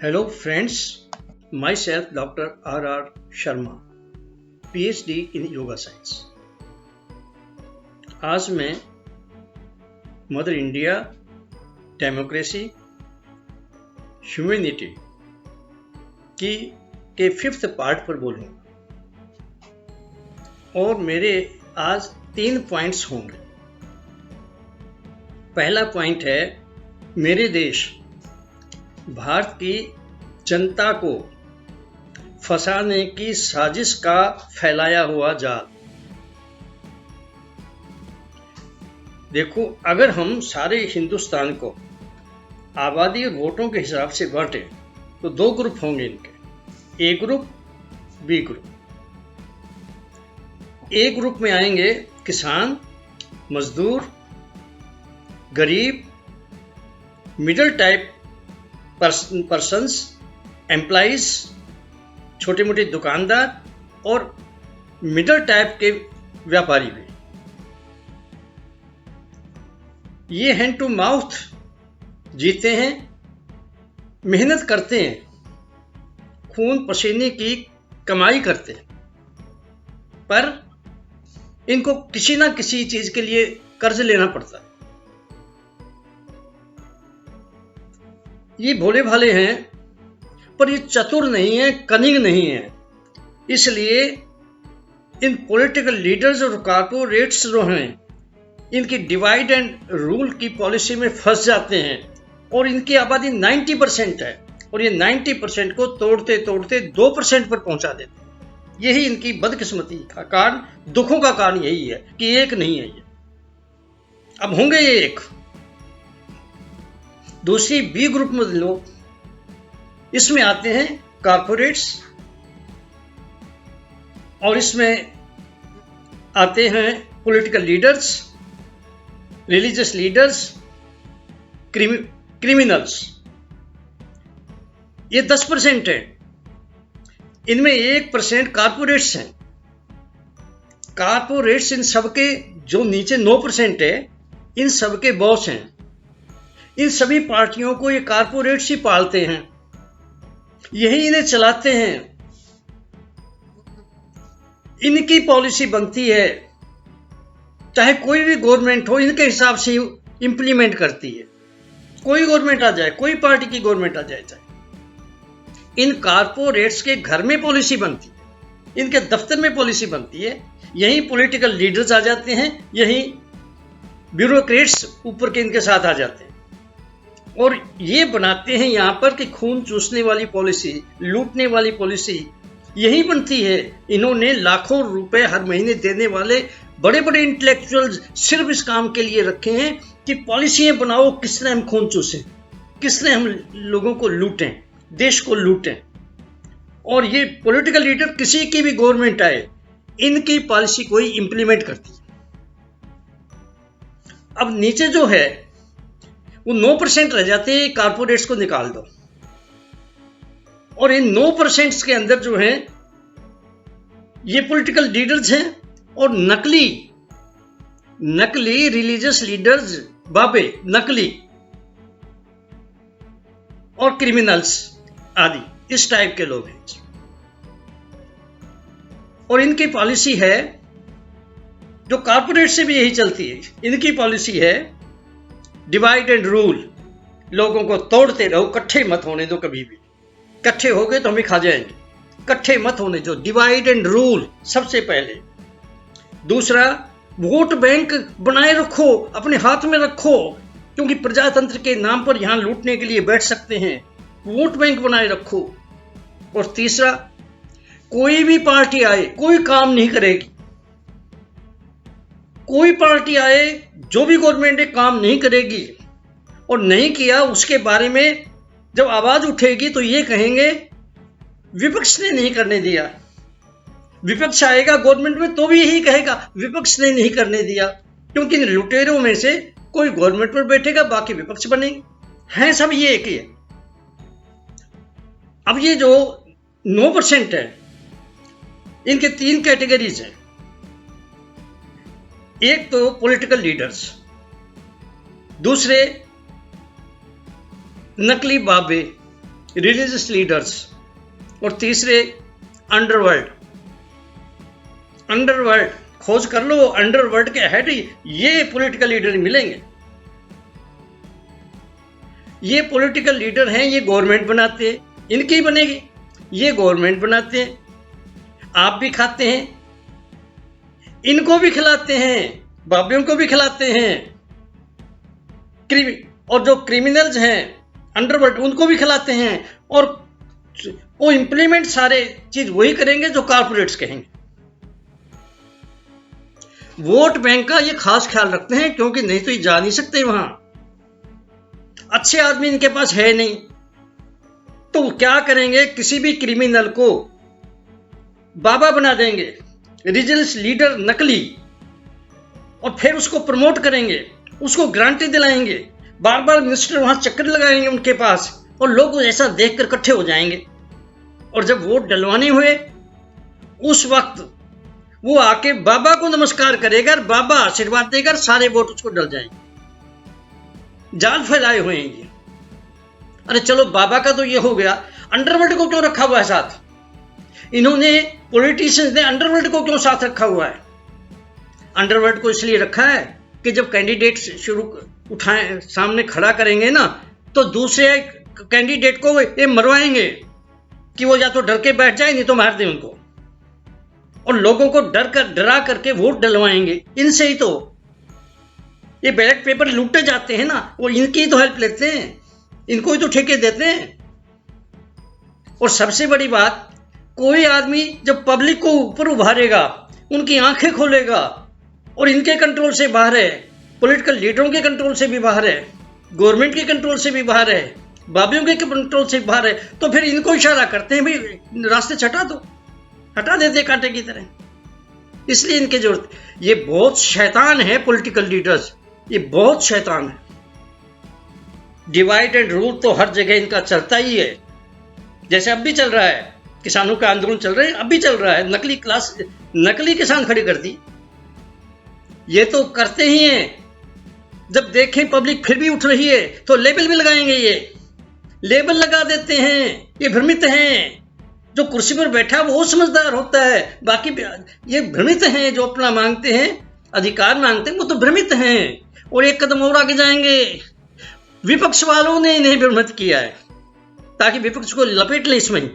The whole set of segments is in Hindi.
Hello friends, myself Dr. R. Sharma, PhD in Yoga Science। आज मैं मदर इंडिया, डेमोक्रेसी, ह्यूमैनिटी के 5th पार्ट पर बोलूँगा और मेरे आज 3 पॉइंट्स होंगे। पहला पॉइंट है मेरे देश भारत की जनता को फंसाने की साजिश का फैलाया हुआ जाल। देखो, अगर हम सारे हिंदुस्तान को आबादी और वोटों के हिसाब से बांटें तो 2 ग्रुप होंगे इनके, ए ग्रुप, बी ग्रुप। ए ग्रुप में आएंगे किसान, मजदूर, गरीब, मिडिल टाइप पर्सन्स, एम्प्लॉइज, छोटे मोटे दुकानदार और मिडिल टाइप के व्यापारी भी। ये हैंड टू माउथ जीते हैं, मेहनत करते हैं, खून पसीने की कमाई करते हैं, पर इनको किसी ना किसी चीज के लिए कर्ज लेना पड़ता है। ये भोले भाले हैं पर ये चतुर नहीं है, कनिंग नहीं है। इसलिए इन पॉलिटिकल लीडर्स और कॉर्पोरेट्स जो हैं इनकी डिवाइड एंड रूल की पॉलिसी में फंस जाते हैं और इनकी आबादी 90% है और ये 90% को तोड़ते तोड़ते 2% पर पहुंचा देते हैं। यही इनकी बदकिस्मती का कारण, दुखों का कारण यही है कि एक नहीं है ये। अब होंगे ये एक। दूसरी बी ग्रुप में लोग, इसमें आते हैं कॉर्पोरेट्स और इसमें आते हैं political leaders, religious leaders, criminals. ये 10% है। इनमें 1% कॉर्पोरेट्स हैं। कॉर्पोरेट्स इन सबके जो नीचे 9% है, इन सबके बॉस हैं। इन सभी पार्टियों को ये कॉर्पोरेट्स ही पालते हैं, यही इन्हें चलाते हैं। इनकी पॉलिसी बनती है, चाहे कोई भी गवर्नमेंट हो, इनके हिसाब से इंप्लीमेंट करती है। कोई गवर्नमेंट आ जाए, कोई पार्टी की गवर्नमेंट आ जाए, चाहे इन कॉर्पोरेट्स के घर में पॉलिसी बनती है, इनके दफ्तर में पॉलिसी बनती है। यही पॉलिटिकल लीडर्स आ जाते हैं, यही ब्यूरोक्रेट्स ऊपर के इनके साथ आ जाते हैं और ये बनाते हैं यहाँ पर कि खून चूसने वाली पॉलिसी, लूटने वाली पॉलिसी यही बनती है। इन्होंने लाखों रुपए हर महीने देने वाले बड़े बड़े इंटेलेक्चुअल्स सिर्फ इस काम के लिए रखे हैं कि पॉलिसियां बनाओ, किस तरह हम खून चूसें, किस तरह हम लोगों को लूटें, देश को लूटें। और ये पॉलिटिकल लीडर किसी की भी गवर्नमेंट आए, इनकी पॉलिसी कोई इंप्लीमेंट करती है। अब नीचे जो है वो 9% रह जाते हैं, कॉर्पोरेट्स को निकाल दो और इन 9% के अंदर जो है ये पॉलिटिकल लीडर्स हैं और नकली रिलीजियस लीडर्स, बाबे नकली, और क्रिमिनल्स आदि, इस टाइप के लोग हैं। और इनकी पॉलिसी है जो कॉर्पोरेट से भी यही चलती है। इनकी पॉलिसी है डिवाइड एंड रूल, लोगों को तोड़ते रहो, इकट्ठे मत होने दो। कभी भी इकट्ठे हो गए तो हमें खा जाएंगे, इकट्ठे मत होने दो। डिवाइड एंड रूल सबसे पहले। दूसरा, वोट बैंक बनाए रखो, अपने हाथ में रखो, क्योंकि प्रजातंत्र के नाम पर यहां लूटने के लिए बैठ सकते हैं। वोट बैंक बनाए रखो। और तीसरा, कोई भी पार्टी आए कोई काम नहीं करेगी। कोई पार्टी आए, जो भी गवर्नमेंट है, काम नहीं करेगी और नहीं किया उसके बारे में जब आवाज उठेगी तो ये कहेंगे विपक्ष ने नहीं करने दिया। विपक्ष आएगा गवर्नमेंट में तो भी यही कहेगा विपक्ष ने नहीं करने दिया, क्योंकि इन लुटेरों में से कोई गवर्नमेंट पर बैठेगा, बाकी विपक्ष बनेंगे। हैं सब ये एक ही है। अब ये जो 9% है, इनके 3 कैटेगरीज हैं। एक तो पॉलिटिकल लीडर्स, दूसरे नकली बाबे रिलीजियस लीडर्स, और तीसरे अंडरवर्ल्ड। अंडरवर्ल्ड खोज कर लो, अंडरवर्ल्ड के हेड ये पॉलिटिकल लीडर मिलेंगे। ये पॉलिटिकल लीडर हैं, ये गवर्नमेंट बनाते हैं, इनकी बनेगी, ये गवर्नमेंट बनाते हैं, आप भी खाते हैं, इनको भी खिलाते हैं, बाबियों को भी खिलाते हैं, और जो क्रिमिनल्स हैं अंडरवर्ल्ड उनको भी खिलाते हैं, और वो इंप्लीमेंट सारे चीज वही करेंगे जो कारपोरेट्स कहेंगे। वोट बैंक का ये खास ख्याल रखते हैं, क्योंकि नहीं तो ये जा नहीं सकते वहां, अच्छे आदमी इनके पास है नहीं, तो क्या करेंगे, किसी भी क्रिमिनल को बाबा बना देंगे, रिलीजियस लीडर नकली, और फिर उसको प्रमोट करेंगे, उसको गारंटी दिलाएंगे, बार बार मिनिस्टर वहां चक्कर लगाएंगे उनके पास, और लोग ऐसा देखकर इकट्ठे हो जाएंगे, और जब वोट डलवाने हुए उस वक्त वो आके बाबा को नमस्कार करेगा, बाबा आशीर्वाद देगा, सारे वोट उसको डल जाएंगे। जाल फैलाए हुए हैं ये। अरे चलो बाबा का तो ये हो गया, अंडरवर्ल्ड को क्यों रखा हुआ है साथ? इन्होंने पॉलिटिशियंस ने अंडरवर्ल्ड को क्यों साथ रखा हुआ है? अंडरवर्ल्ड को इसलिए रखा है कि जब कैंडिडेट उठाए सामने खड़ा करेंगे ना, तो दूसरे कैंडिडेट को ये मरवाएंगे कि वो या तो डर के बैठ जाए, नहीं तो मार दें उनको, और लोगों को डरा करके वोट डलवाएंगे इनसे ही। तो ये बैलेट पेपर लूटे जाते हैं ना, वो इनकी तो हेल्प लेते हैं, इनको ही तो ठेके देते हैं। और सबसे बड़ी बात, कोई आदमी जब पब्लिक को ऊपर उभारेगा, उनकी आंखें खोलेगा, और इनके कंट्रोल से बाहर है, पॉलिटिकल लीडरों के कंट्रोल से भी बाहर है, गवर्नमेंट के कंट्रोल से भी बाहर है, बाबियों के कंट्रोल से बाहर है, तो फिर इनको इशारा करते हैं, भाई रास्ते से हटा दो, हटा देते कांटे की तरह। इसलिए इनकी जरूरत, ये बहुत शैतान है पॉलिटिकल लीडर्स, ये बहुत शैतान है। डिवाइड एंड रूल तो हर जगह इनका चलता ही है, जैसे अब भी चल रहा है, किसानों का आंदोलन चल रहा है, अब भी चल रहा है, नकली किसान खड़ी कर दी। ये तो करते ही हैं, जब देखें पब्लिक फिर भी उठ रही है तो लेबल भी लगाएंगे, ये लेबल लगा देते हैं, ये भ्रमित हैं। जो कुर्सी पर बैठा वो समझदार होता है, बाकी ये भ्रमित हैं, जो अपना मांगते हैं, अधिकार मांगते हैं, वो तो भ्रमित हैं। और एक कदम और आगे जाएंगे, विपक्ष वालों ने इन्हें भ्रमित किया है, ताकि विपक्ष को लपेट ले इसमें।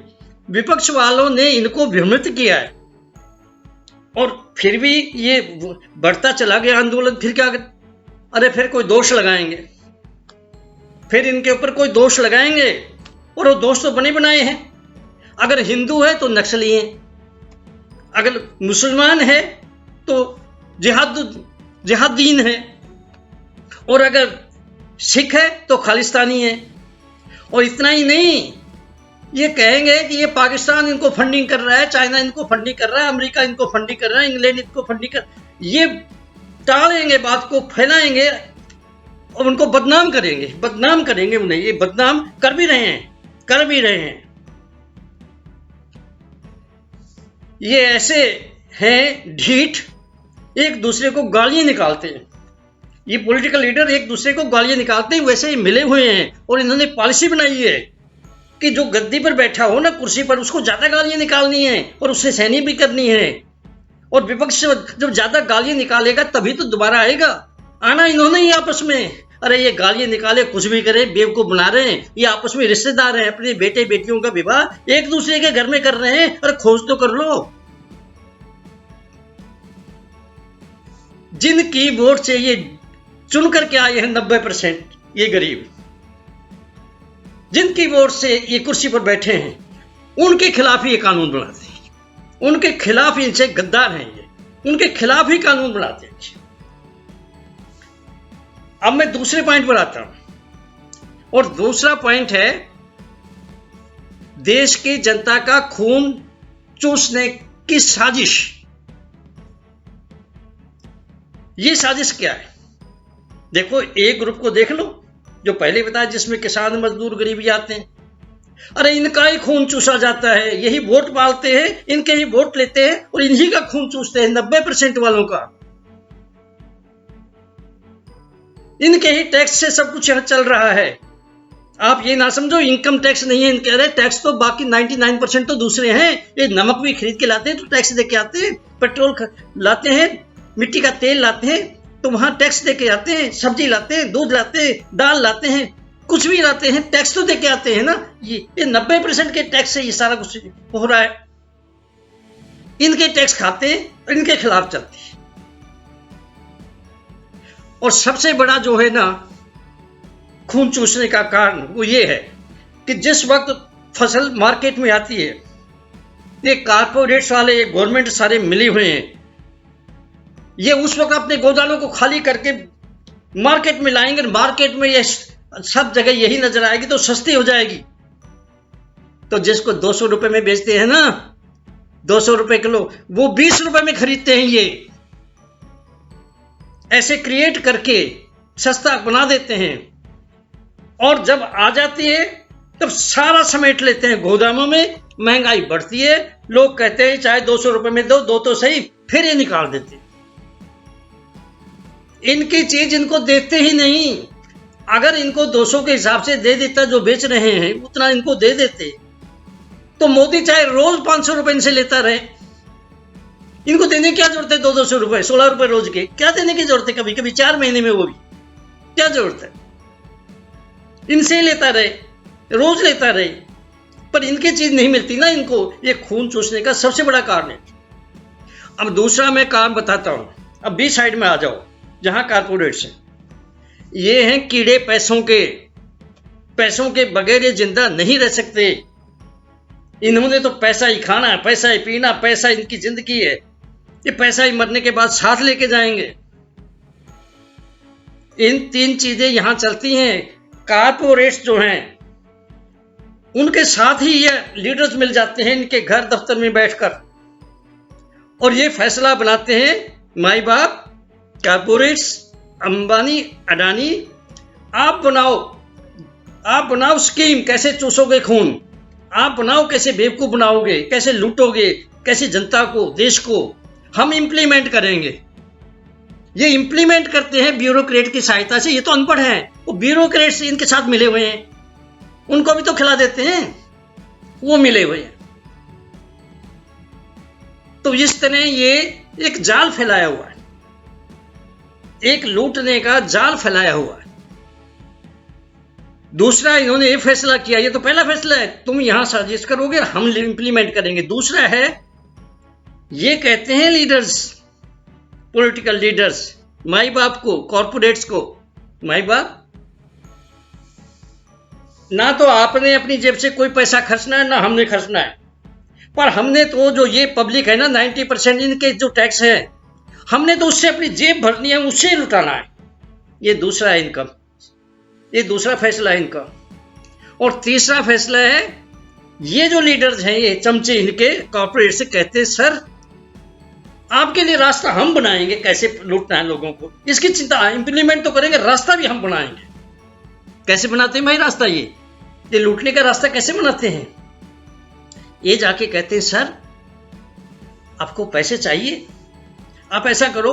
विपक्ष वालों ने इनको भ्रमित किया है, और फिर भी ये बढ़ता चला गया आंदोलन। फिर क्या, अरे फिर कोई दोष लगाएंगे, फिर इनके ऊपर कोई दोष लगाएंगे, और वो दोष तो बने बनाए हैं। अगर हिंदू है तो नक्सली हैं, अगर मुसलमान है तो जिहादीन है, और अगर सिख है तो खालिस्तानी है। और इतना ही नहीं, ये कहेंगे कि ये पाकिस्तान इनको फंडिंग कर रहा है, चाइना इनको फंडिंग कर रहा है, अमेरिका इनको फंडिंग कर रहा है, इंग्लैंड इनको फंडिंग कर, ये टालेंगे, बात को फैलाएंगे और उनको बदनाम करेंगे उन्हें। ये बदनाम कर भी रहे हैं। ये ऐसे हैं ढीठ, एक दूसरे को गालियां निकालते हैं। ये पॉलिटिकल लीडर एक दूसरे को गालियां निकालते हैं, वैसे ही मिले हुए हैं। और इन्होंने पॉलिसी बनाई है कि जो गद्दी पर बैठा हो ना, कुर्सी पर, उसको ज्यादा गालियां निकालनी है और उससे सहनी भी करनी है। और विपक्ष जब ज्यादा गालियां निकालेगा तभी तो दोबारा आएगा। आना इन्होंने ही आपस में, अरे ये गालियां निकाले, कुछ भी करे, बेवकूफ बना रहे हैं। ये आपस में रिश्तेदार हैं, अपने बेटे बेटियों का विवाह एक दूसरे के घर में कर रहे हैं। अरे खोज तो कर लो। जिनकी वोट से ये चुन करके आए हैं 90%, ये गरीब, जिनकी वोट से ये कुर्सी पर बैठे हैं, उनके खिलाफ ही ये कानून बनाते हैं, उनके खिलाफ इनसे गद्दार हैं ये, उनके खिलाफ ही कानून बनाते हैं। अब मैं दूसरे पॉइंट पर आता हूं, और दूसरा पॉइंट है देश की जनता का खून चूसने की साजिश। ये साजिश क्या है? देखो, एक ग्रुप को देख लो जो पहले बताया, जिसमें किसान मजदूर गरीबी आते हैं। अरे इनका ही खून चूसा जाता है, यही वोट पालते हैं, इनके ही वोट लेते हैं और इन्हीं का खून चूसते हैं 90% वालों का। इनके ही टैक्स से सब कुछ यहां चल रहा है। आप ये ना समझो इनकम टैक्स नहीं है इनके, अरे टैक्स तो बाकी 99% तो दूसरे हैं। ये नमक भी खरीद के लाते हैं तो टैक्स दे के आते हैं, पेट्रोल लाते हैं, मिट्टी का तेल लाते हैं तो वहां टैक्स दे के आते हैं, सब्जी लाते हैं, दूध लाते हैं, दाल लाते हैं, कुछ भी लाते हैं टैक्स तो दे के आते हैं ना। ये 90% के टैक्स से ये सारा कुछ हो रहा है। इनके टैक्स खाते हैं और इनके खिलाफ चलते हैं। और सबसे बड़ा जो है ना खून चूसने का कारण वो ये है कि जिस वक्त फसल मार्केट में आती है, ये कारपोरेट्स वाले, ये गवर्नमेंट सारे मिले हुए हैं, ये उस वक्त अपने गोदामों को खाली करके मार्केट में लाएंगे। मार्केट में ये सब जगह यही नजर आएगी तो सस्ती हो जाएगी। तो जिसको 200 रुपए में बेचते हैं ना, 200 रुपए किलो, वो 20 रुपए में खरीदते हैं। ये ऐसे क्रिएट करके सस्ता बना देते हैं और जब आ जाती है तब सारा समेट लेते हैं गोदामों में। महंगाई बढ़ती है, लोग कहते हैं चाहे 200 रुपए में दो तो सही, फिर ये निकाल देते हैं। इनकी चीज इनको देते ही नहीं। अगर इनको 200 के हिसाब से दे देता जो बेच रहे हैं उतना इनको दे देते तो मोदी चाहे रोज 500 रुपए इनसे लेता रहे। इनको देने की क्या जरूरत है? 200 रुपए, 16 रुपए रोज के क्या देने की जरूरत है? कभी कभी 4 महीने में, वो भी क्या जरूरत है? इनसे लेता रहे, रोज लेता रहे, पर इनकी चीज नहीं मिलती ना इनको। ये खून चूसने का सबसे बड़ा कारण है। अब दूसरा मैं कारण बताता हूं। अब बी साइड में आ जाओ जहां कारपोरेट्स हैं। ये हैं कीड़े पैसों के। पैसों के बगैर ये जिंदा नहीं रह सकते। इन्होंने तो पैसा ही खाना है, पैसा ही पीना, पैसा इनकी जिंदगी है। ये पैसा ही मरने के बाद साथ लेके जाएंगे। इन 3 चीजें यहां चलती हैं। कारपोरेट्स जो हैं उनके साथ ही ये लीडर्स मिल जाते हैं इनके घर दफ्तर में बैठकर, और ये फैसला बनाते हैं माई बाप, कारपोरेट्स, अंबानी, अडानी, आप बनाओ स्कीम, कैसे चूसोगे खून, आप बनाओ कैसे बेवकूफ बनाओगे, कैसे लूटोगे, कैसे जनता को, देश को, हम इंप्लीमेंट करेंगे। ये इंप्लीमेंट करते हैं ब्यूरोक्रेट की सहायता से। ये तो अनपढ़ हैं, वो ब्यूरोक्रेट से इनके साथ मिले हुए हैं, उनको भी तो खिला देते हैं, वो मिले हुए हैं। तो इस तरह ये एक जाल फैलाया हुआ है, एक लूटने का जाल फैलाया हुआ है। दूसरा, इन्होंने ये फैसला किया, ये तो पहला फैसला है, तुम यहां साजिश करोगे, हम इंप्लीमेंट करेंगे। दूसरा है, ये कहते हैं लीडर्स, पॉलिटिकल लीडर्स, माई बाप को, कॉर्पोरेट्स को, माई बाप, ना तो आपने अपनी जेब से कोई पैसा खर्चना है, ना हमने खर्चना है, पर हमने तो जो ये पब्लिक है ना, 90% इनके जो टैक्स है, हमने तो उससे अपनी जेब भरनी है, उससे लुटाना है। ये दूसरा है इनका, ये दूसरा फैसला है इनका। और तीसरा फैसला है, ये जो लीडर्स हैं, ये चमचे इनके कॉर्पोरेट से कहते हैं सर आपके लिए रास्ता हम बनाएंगे, कैसे लूटना है लोगों को, इसकी चिंता, इंप्लीमेंट तो करेंगे, रास्ता भी हम बनाएंगे। कैसे बनाते हैं भाई रास्ता? ये लूटने का रास्ता कैसे बनाते हैं? ये जाके कहते हैं सर आपको पैसे चाहिए, आप ऐसा करो,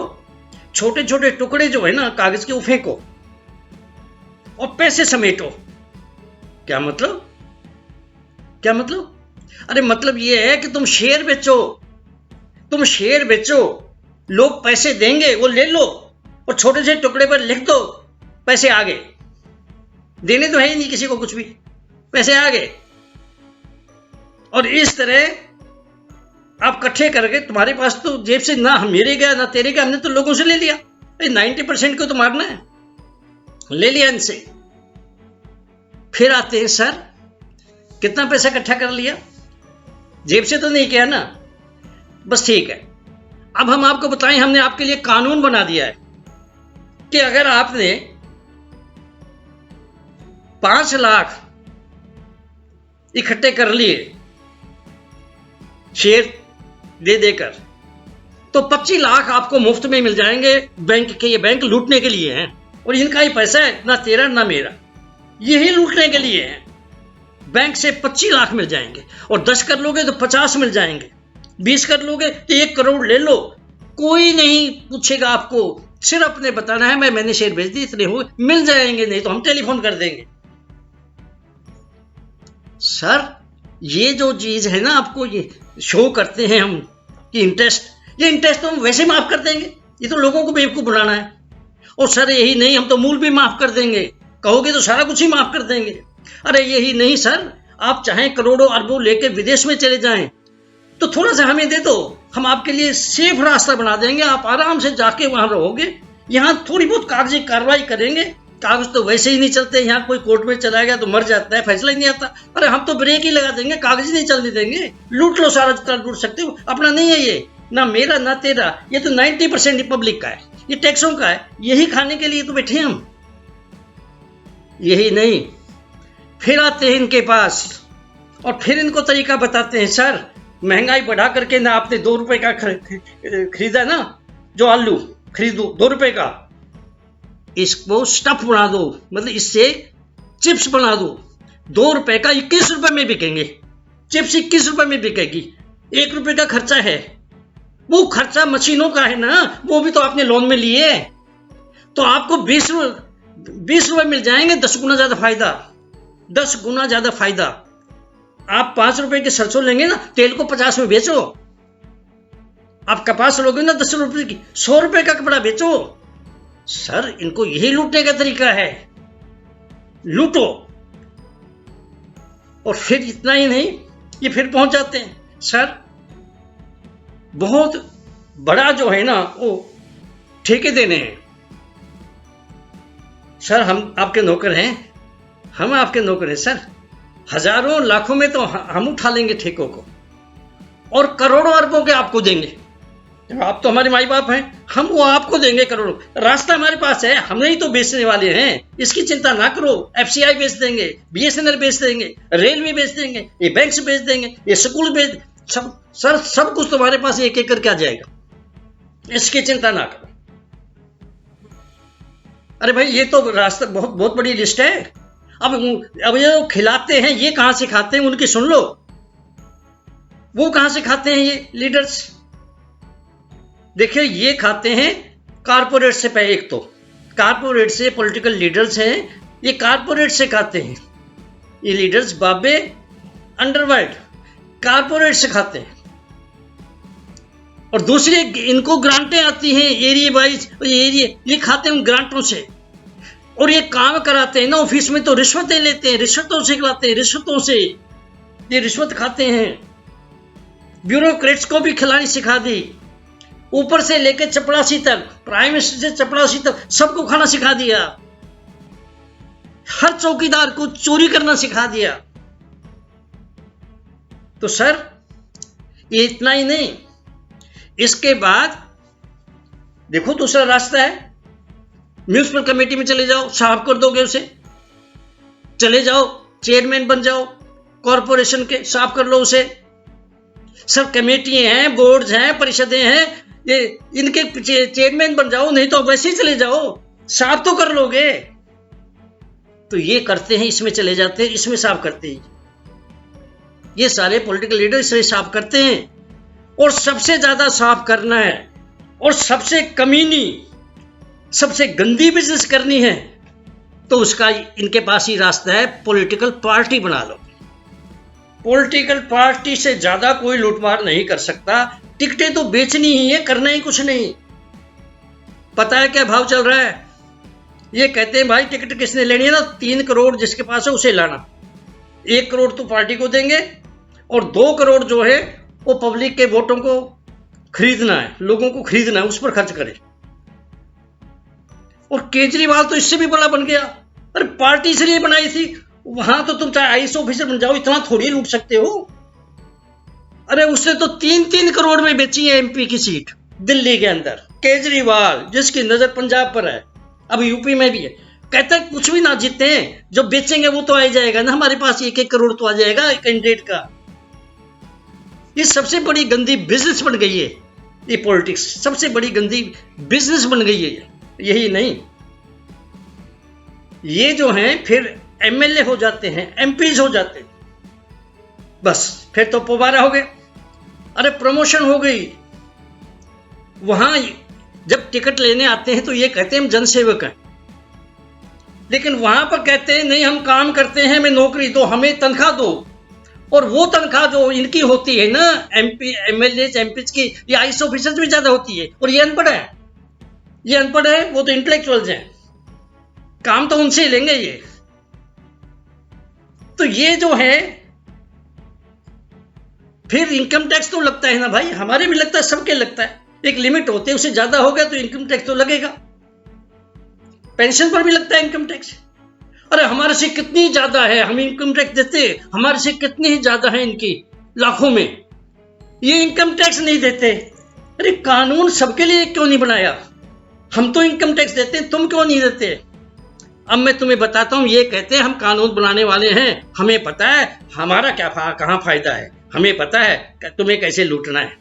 छोटे छोटे टुकड़े जो है ना कागज के, वो फेंको और पैसे समेटो। क्या मतलब? क्या मतलब? अरे मतलब ये है कि तुम शेयर बेचो, तुम शेयर बेचो, लोग पैसे देंगे, वो ले लो और छोटे से टुकड़े पर लिख दो पैसे आ गए। देने तो है ही नहीं किसी को कुछ भी, पैसे आ गए। और इस तरह आप इकट्ठे करके, तुम्हारे पास तो जेब से ना मेरे गया ना तेरे गया, हमने तो लोगों से ले लिया। 90% को तो मारना है, ले लिया इनसे। फिर आते हैं सर कितना पैसा इकट्ठा कर लिया, जेब से तो नहीं किया ना, बस ठीक है। अब हम आपको बताएं, हमने आपके लिए कानून बना दिया है कि अगर आपने 5 लाख इकट्ठे कर लिए शेयर दे देकर, तो 25 लाख आपको मुफ्त में मिल जाएंगे बैंक के। ये बैंक लूटने के लिए हैं, और इनका ही पैसा है, ना तेरा ना मेरा, यही लूटने के लिए है। बैंक से 25 लाख मिल जाएंगे, और 10 कर लोगे तो 50 मिल जाएंगे, 20 कर लोगे तो 1 करोड़ ले लो, कोई नहीं पूछेगा आपको, सिर्फ अपने बताना है मैंने शेयर बेच दी, इतने हुए, मिल जाएंगे, नहीं तो हम टेलीफोन कर देंगे। सर ये जो चीज है ना, आपको ये शो करते हैं हम कि इंटरेस्ट, ये इंटरेस्ट तो हम वैसे माफ कर देंगे, ये तो लोगों को बेवकूफ बनाना है। और सर यही नहीं, हम तो मूल भी माफ कर देंगे, कहोगे तो सारा कुछ ही माफ कर देंगे। अरे यही नहीं सर, आप चाहें करोड़ों अरबों लेके विदेश में चले जाएं तो थोड़ा सा हमें दे दो, हम आपके लिए सेफ रास्ता बना देंगे, आप आराम से जाके वहां रहोगे। यहाँ थोड़ी बहुत कागजी कार्रवाई करेंगे, कागज तो वैसे ही नहीं चलते, यहाँ कोई कोर्ट में चला गया तो मर जाता है, फैसला ही नहीं आता। अरे हम तो ब्रेक ही लगा देंगे, कागज नहीं चलने देंगे, लूट लो सारा जितना लूट सकते हो, अपना नहीं है ये, ना मेरा ना तेरा, ये तो 90% रिपब्लिक का है, ये टैक्सों का है, यही खाने के लिए तो बैठे हम। यही नहीं, फिर आते हैं इनके पास और फिर इनको तरीका बताते हैं। सर महंगाई बढ़ा करके ना आपने 2 रुपए का खरीदा ना, जो आलू खरीदो 2 रुपए का, इसको स्टफ बना दो, मतलब इससे चिप्स बना दो, 2 रुपए का 21 रुपए में बिकेंगे, चिप्स 21 रुपए में बिकेगी, 1 रुपए का खर्चा है, वो खर्चा मशीनों का है ना, वो भी तो आपने लोन में लिए, तो आपको 20 रुपए मिल जाएंगे, 10 गुना ज्यादा फायदा, 10 गुना ज्यादा फायदा। आप 5 रुपए के सरसों लेंगे ना, तेल को 50 में बेचो, आप कपास लोगे ना 10 रुपए की, 100 रुपए का कपड़ा बेचो। सर इनको यही लूटने का तरीका है, लूटो। और फिर इतना ही नहीं, ये फिर पहुंच जाते हैं सर, बहुत बड़ा जो है ना वो ठेके देने हैं। सर हम आपके नौकर हैं, हम आपके नौकर हैं सर, हजारों लाखों में तो हम उठा लेंगे ठेकों को और करोड़ों अरबों के आपको देंगे। आप तो हमारे माई बाप हैं, हम वो आपको देंगे करोड़ों, रास्ता हमारे पास है, हम नहीं तो बेचने वाले हैं, इसकी चिंता ना करो। एफसीआई बेच देंगे, बीएसएनएल बेच देंगे, रेलवे बेच देंगे, ये बैंक से बेच देंगे, ये स्कूल बेच, सब सर सब कुछ तुम्हारे पास एक एक करके आ जाएगा, इसकी चिंता ना करो। अरे भाई ये तो रास्ता बहुत बहुत बड़ी लिस्ट है। अब ये खिलाते हैं, ये कहां से खाते हैं उनकी सुन लो, वो कहां से खाते हैं ये लीडर्स। देखिए ये खाते हैं कारपोरेट से, पहले एक तो कारपोरेट से, पॉलिटिकल लीडर्स हैं ये कारपोरेट से खाते हैं, ये लीडर्स बाबे अंडरवर्ल्ड कारपोरेट से खाते हैं। और दूसरी इनको ग्रांटें आती हैं एरिया वाइज, एरिया ये खाते हैं उन ग्रांटों से, और ये काम कराते हैं ना ऑफिस में तो रिश्वतें लेते हैं, रिश्वतों से खिलाते हैं, रिश्वतों से ये रिश्वत खाते हैं। ब्यूरोक्रेट्स को भी खिलानी सिखा दी, ऊपर से लेकर चपड़ासी तक, प्राइम मिनिस्टर से चपड़ासी तक सबको खाना सिखा दिया, हर चौकीदार को चोरी करना सिखा दिया। तो सर ये इतना ही नहीं, इसके बाद देखो दूसरा रास्ता है, म्यूनिसिपल कमेटी में चले जाओ, साफ कर दोगे उसे, चले जाओ चेयरमैन बन जाओ कॉरपोरेशन के, साफ कर लो उसे। सब कमेटी हैं, बोर्ड्स हैं, परिषदें हैं, ये इनके चेयरमैन बन जाओ, नहीं तो वैसे ही चले जाओ, साफ तो कर लोगे। तो ये करते हैं, इसमें चले जाते हैं, इसमें साफ करते हैं, ये सारे पॉलिटिकल लीडर इसमें साफ करते हैं। और सबसे ज्यादा साफ करना है और सबसे कमीनी, सबसे गंदी बिजनेस करनी है तो उसका इनके पास ही रास्ता है, पॉलिटिकल पार्टी बना लो। पॉलिटिकल पार्टी से ज्यादा कोई लूटमार नहीं कर सकता, टिकटें तो बेचनी ही है, करना ही कुछ नहीं। पता है क्या भाव चल रहा है, ये कहते हैं भाई टिकट किसने लेनी है ना, 3 करोड़ जिसके पास है उसे लाना, 1 करोड़ तो पार्टी को देंगे और 2 करोड़ जो है वो पब्लिक के वोटों को खरीदना है, लोगों को खरीदना है, उस पर खर्च करे। और केजरीवाल तो इससे भी बड़ा बन गया, अरे पार्टी इसलिए बनाई थी, वहां तो तुम चाहे आईएएस ऑफिसर बन जाओ, इतना थोड़ी लूट सकते हो। अरे उसने तो 3-3 करोड़ में बेची है एमपी की सीट दिल्ली के अंदर, केजरीवाल जिसकी नजर पंजाब पर है, अब यूपी में भी है। कहता है कुछ भी ना जीते हैं, जो बेचेंगे वो तो आ जाएगा ना, हमारे पास 1-1 करोड़ तो आ जाएगा कैंडिडेट का। ये सबसे बड़ी गंदी बिजनेस बन गई है, ये पॉलिटिक्स सबसे बड़ी गंदी बिजनेस बन गई है। यही नहीं, ये जो हैं फिर एमएलए हो जाते हैं, एमपीज हो जाते हैं, बस फिर तो पोबारा हो गए। अरे प्रमोशन हो गई, वहां जब टिकट लेने आते हैं तो ये कहते हैं हम जनसेवक हैं, लेकिन वहां पर कहते हैं नहीं हम काम करते हैं, हमें नौकरी दो, हमें तनख्वाह दो, और वो तनख्वाह जो इनकी होती है ना, MP MLA MP की, ये IAS ऑफिसर्स भी ज्यादा होती है। और ये अनपढ़ है, ये अनपढ़ है, वो तो इंटेलेक्चुअल्स हैं, काम तो उनसे ही लेंगे ये। तो ये जो है, फिर इनकम टैक्स तो लगता है ना भाई, हमारे भी लगता है, सबके लगता है। एक लिमिट होती है, उससे ज्यादा हो गया तो इनकम टैक्स तो लगेगा। पेंशन पर भी लगता है इनकम टैक्स। अरे हमारे से कितनी ज्यादा है, हम इनकम टैक्स देते, हमारे से कितनी ही ज्यादा है इनकी, लाखों में, ये इनकम टैक्स नहीं देते। अरे कानून सबके लिए क्यों नहीं बनाया? हम तो इनकम टैक्स देते हैं, तुम क्यों नहीं देते? अब मैं तुम्हें बताता हूं, ये कहते हैं हम कानून बनाने वाले हैं, हमें पता है हमारा क्या कहां फायदा है, हमें पता है तुम्हें कैसे लूटना है।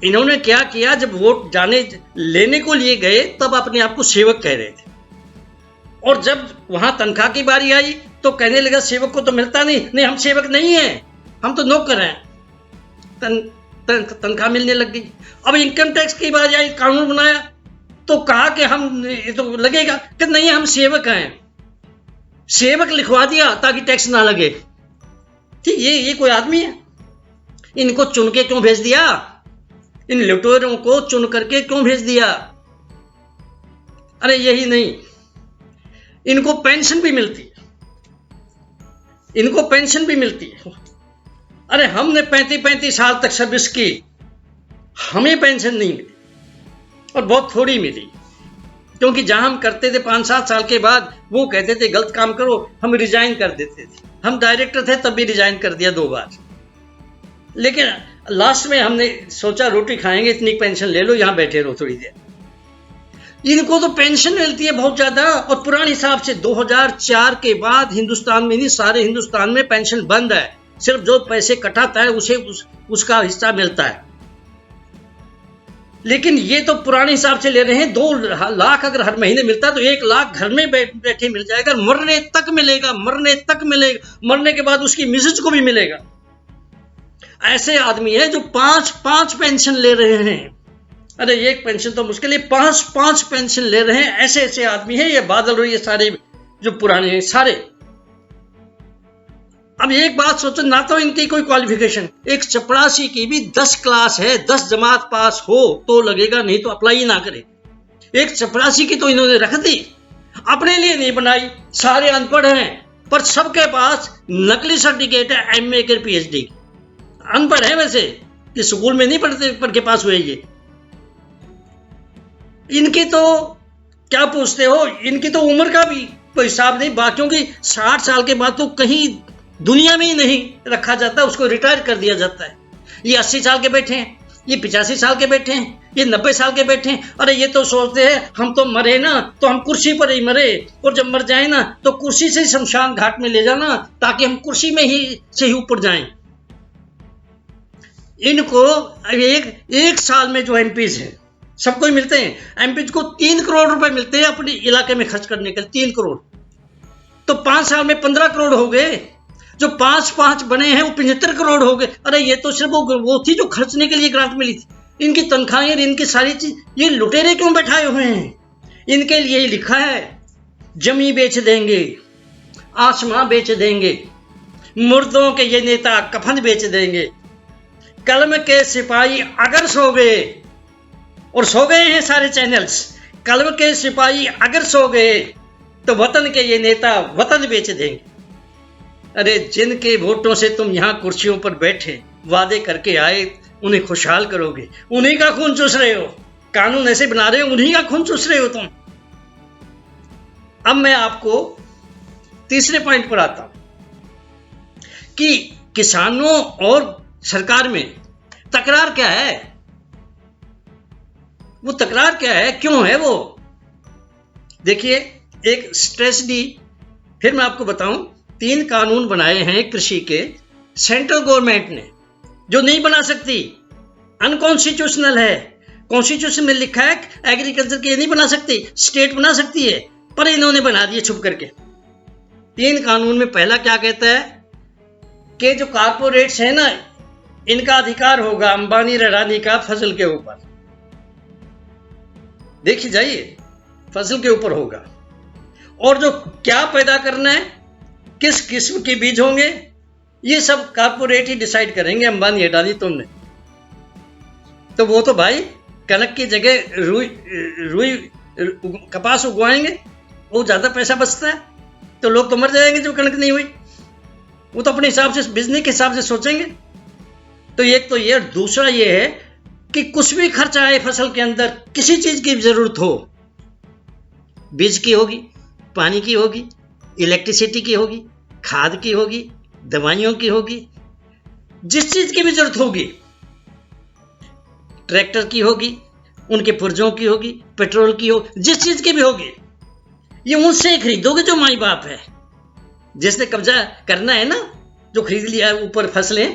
इन्होंने क्या किया, जब वोट जाने लेने को लिए गए तब अपने आप को सेवक कह रहे थे, और जब वहां तनख्वाह की बारी आई तो कहने लगा सेवक को तो मिलता नहीं, हम सेवक नहीं हैं, हम तो नौकर हैं। तनख्वाह मिलने लग गई। अब इनकम टैक्स की बारी आई, कानून बनाया तो कहा कि हम ये तो लगेगा, कि नहीं हम सेवक हैं, सेवक लिखवा दिया ताकि टैक्स ना लगे। ठीक, ये कोई आदमी है? इनको चुन के क्यों भेज दिया? इन लुटेरों को चुन करके क्यों भेज दिया? अरे यही नहीं, इनको पेंशन भी मिलती है, इनको पेंशन भी मिलती है। अरे हमने 35 साल तक सर्विस की, हमें पेंशन नहीं मिली, और बहुत थोड़ी मिली, क्योंकि जहां हम करते थे 5-7 साल के बाद वो कहते थे गलत काम करो, हम रिजाइन कर देते थे। हम डायरेक्टर थे तब भी रिजाइन कर दिया 2 बार। लेकिन लास्ट में हमने सोचा रोटी खाएंगे, इतनी पेंशन ले लो, यहां बैठे रहो थोड़ी देर। इनको तो पेंशन मिलती है बहुत ज्यादा, और पुराने हिसाब से 2004 के बाद हिंदुस्तान में नहीं, सारे हिंदुस्तान में पेंशन बंद है। सिर्फ जो पैसे कटाता है उसे उसका हिस्सा मिलता है। लेकिन ये तो पुराने हिसाब से ले रहे हैं। 2 लाख अगर हर महीने मिलता है तो 1 लाख घर में बैठे मिल जाएगा, मरने तक मिलेगा, मरने तक मिलेगा, मरने के बाद उसकी मिसेज को भी मिलेगा। ऐसे आदमी है जो 5-5 पेंशन ले रहे हैं। अरे एक पेंशन तो मुश्किल है, 5-5 पेंशन ले रहे हैं। ऐसे ऐसे आदमी है ये बादल और ये सारे जो पुराने हैं सारे। अब एक बात सोचो, ना तो इनकी कोई क्वालिफिकेशन, एक चपरासी की भी 10 क्लास है, 10 जमात पास हो तो लगेगा, नहीं तो अप्लाई ना करे। एक चपरासी की तो इन्होंने रख दी, अपने लिए नहीं बनाई। सारे अनपढ़ हैं, पर सबके पास नकली सर्टिफिकेट है, MA के PhD। अनपढ़ है वैसे, कि स्कूल में नहीं पढ़ के पास हुए ये। इनकी तो क्या पूछते हो, इनकी तो उम्र का भी कोई हिसाब नहीं। बाकियों की 60 साल के बाद तो कहीं दुनिया में ही नहीं रखा जाता, उसको रिटायर कर दिया जाता है। ये 80 साल के बैठे हैं, ये 85 साल के बैठे हैं, ये 90 साल के बैठे हैं। अरे ये तो सोचते हैं हम तो मरे ना तो हम कुर्सी पर ही मरे, और जब मर जाए ना तो कुर्सी से शमशान घाट में ले जाना, ताकि हम कुर्सी में ही से ही ऊपर जाएं। इनको एक साल में जो MPs हैं सबको ही मिलते हैं। MPs को 3 करोड़ रुपए मिलते हैं अपने इलाके में खर्च करने के लिए, 3 करोड़। तो 5 साल में 15 करोड़ हो गए। जो 5-5 बने हैं वो 75 करोड़ हो गए। अरे ये तो सिर्फ वो थी जो खर्चने के लिए ग्रांट मिली थी। इनकी तनख्वाहें, इनकी सारी चीज, ये लुटेरे क्यों बैठाए हुए हैं? इनके लिए ही लिखा है, जमी बेच देंगे, आसमां बेच देंगे, मुर्दों के ये नेता कफन बेच देंगे। कलम के सिपाही अगर सो गए, और सो गए हैं सारे चैनल्स, कलम के सिपाही अगर सो गए तो वतन के ये नेता वतन बेच देंगे। अरे जिनके वोटों से तुम यहां कुर्सियों पर बैठे वादे करके आए, उन्हें खुशहाल करोगे, उन्हीं का खून चूस रहे हो। कानून ऐसे बना रहे हो, उन्हीं का खून चूस रहे हो तुम। अब मैं आपको तीसरे पॉइंट पर आता हूं कि किसानों और सरकार में तकरार क्या है। वो तकरार क्या है, क्यों है वो? देखिए, एक स्ट्रेसडी, फिर मैं आपको बताऊं, 3 कानून बनाए हैं कृषि के सेंट्रल गवर्नमेंट ने, जो नहीं बना सकती, अनकॉन्स्टिट्यूशनल है। कॉन्स्टिट्यूशन में लिखा है एग्रीकल्चर के नहीं बना सकती, स्टेट बना सकती है, पर इन्होंने बना दिए छुप करके। 3 कानून में पहला क्या कहता है कि जो कारपोरेट्स है ना, इनका अधिकार होगा अंबानी रडानी का फसल के ऊपर। देखिए जाइए, फसल के ऊपर होगा, और जो क्या पैदा करना है, किस किस्म के बीज होंगे, ये सब कारपोरेट ही डिसाइड करेंगे, अंबानी अडानी तुमने। तो वो तो भाई कनक की जगह रुई रुई कपास उगवाएंगे, वो ज्यादा पैसा बचता है, तो लोग तो मर जाएंगे जो कनक नहीं हुई। वो तो अपने हिसाब से, बिजनेस के हिसाब से सोचेंगे। तो एक तो ये, दूसरा ये है कि कुछ भी खर्च आए फसल के अंदर, किसी चीज की जरूरत हो, बीज की होगी, पानी की होगी, इलेक्ट्रिसिटी की होगी, खाद की होगी, दवाइयों की होगी, जिस चीज की भी जरूरत होगी, ट्रैक्टर की होगी, उनके पुर्जों की होगी, पेट्रोल की हो, जिस चीज की भी होगी, ये उनसे ही खरीदोगे जो माई बाप है, जिसने कब्जा करना है ना, जो खरीद लिया ऊपर फसलें,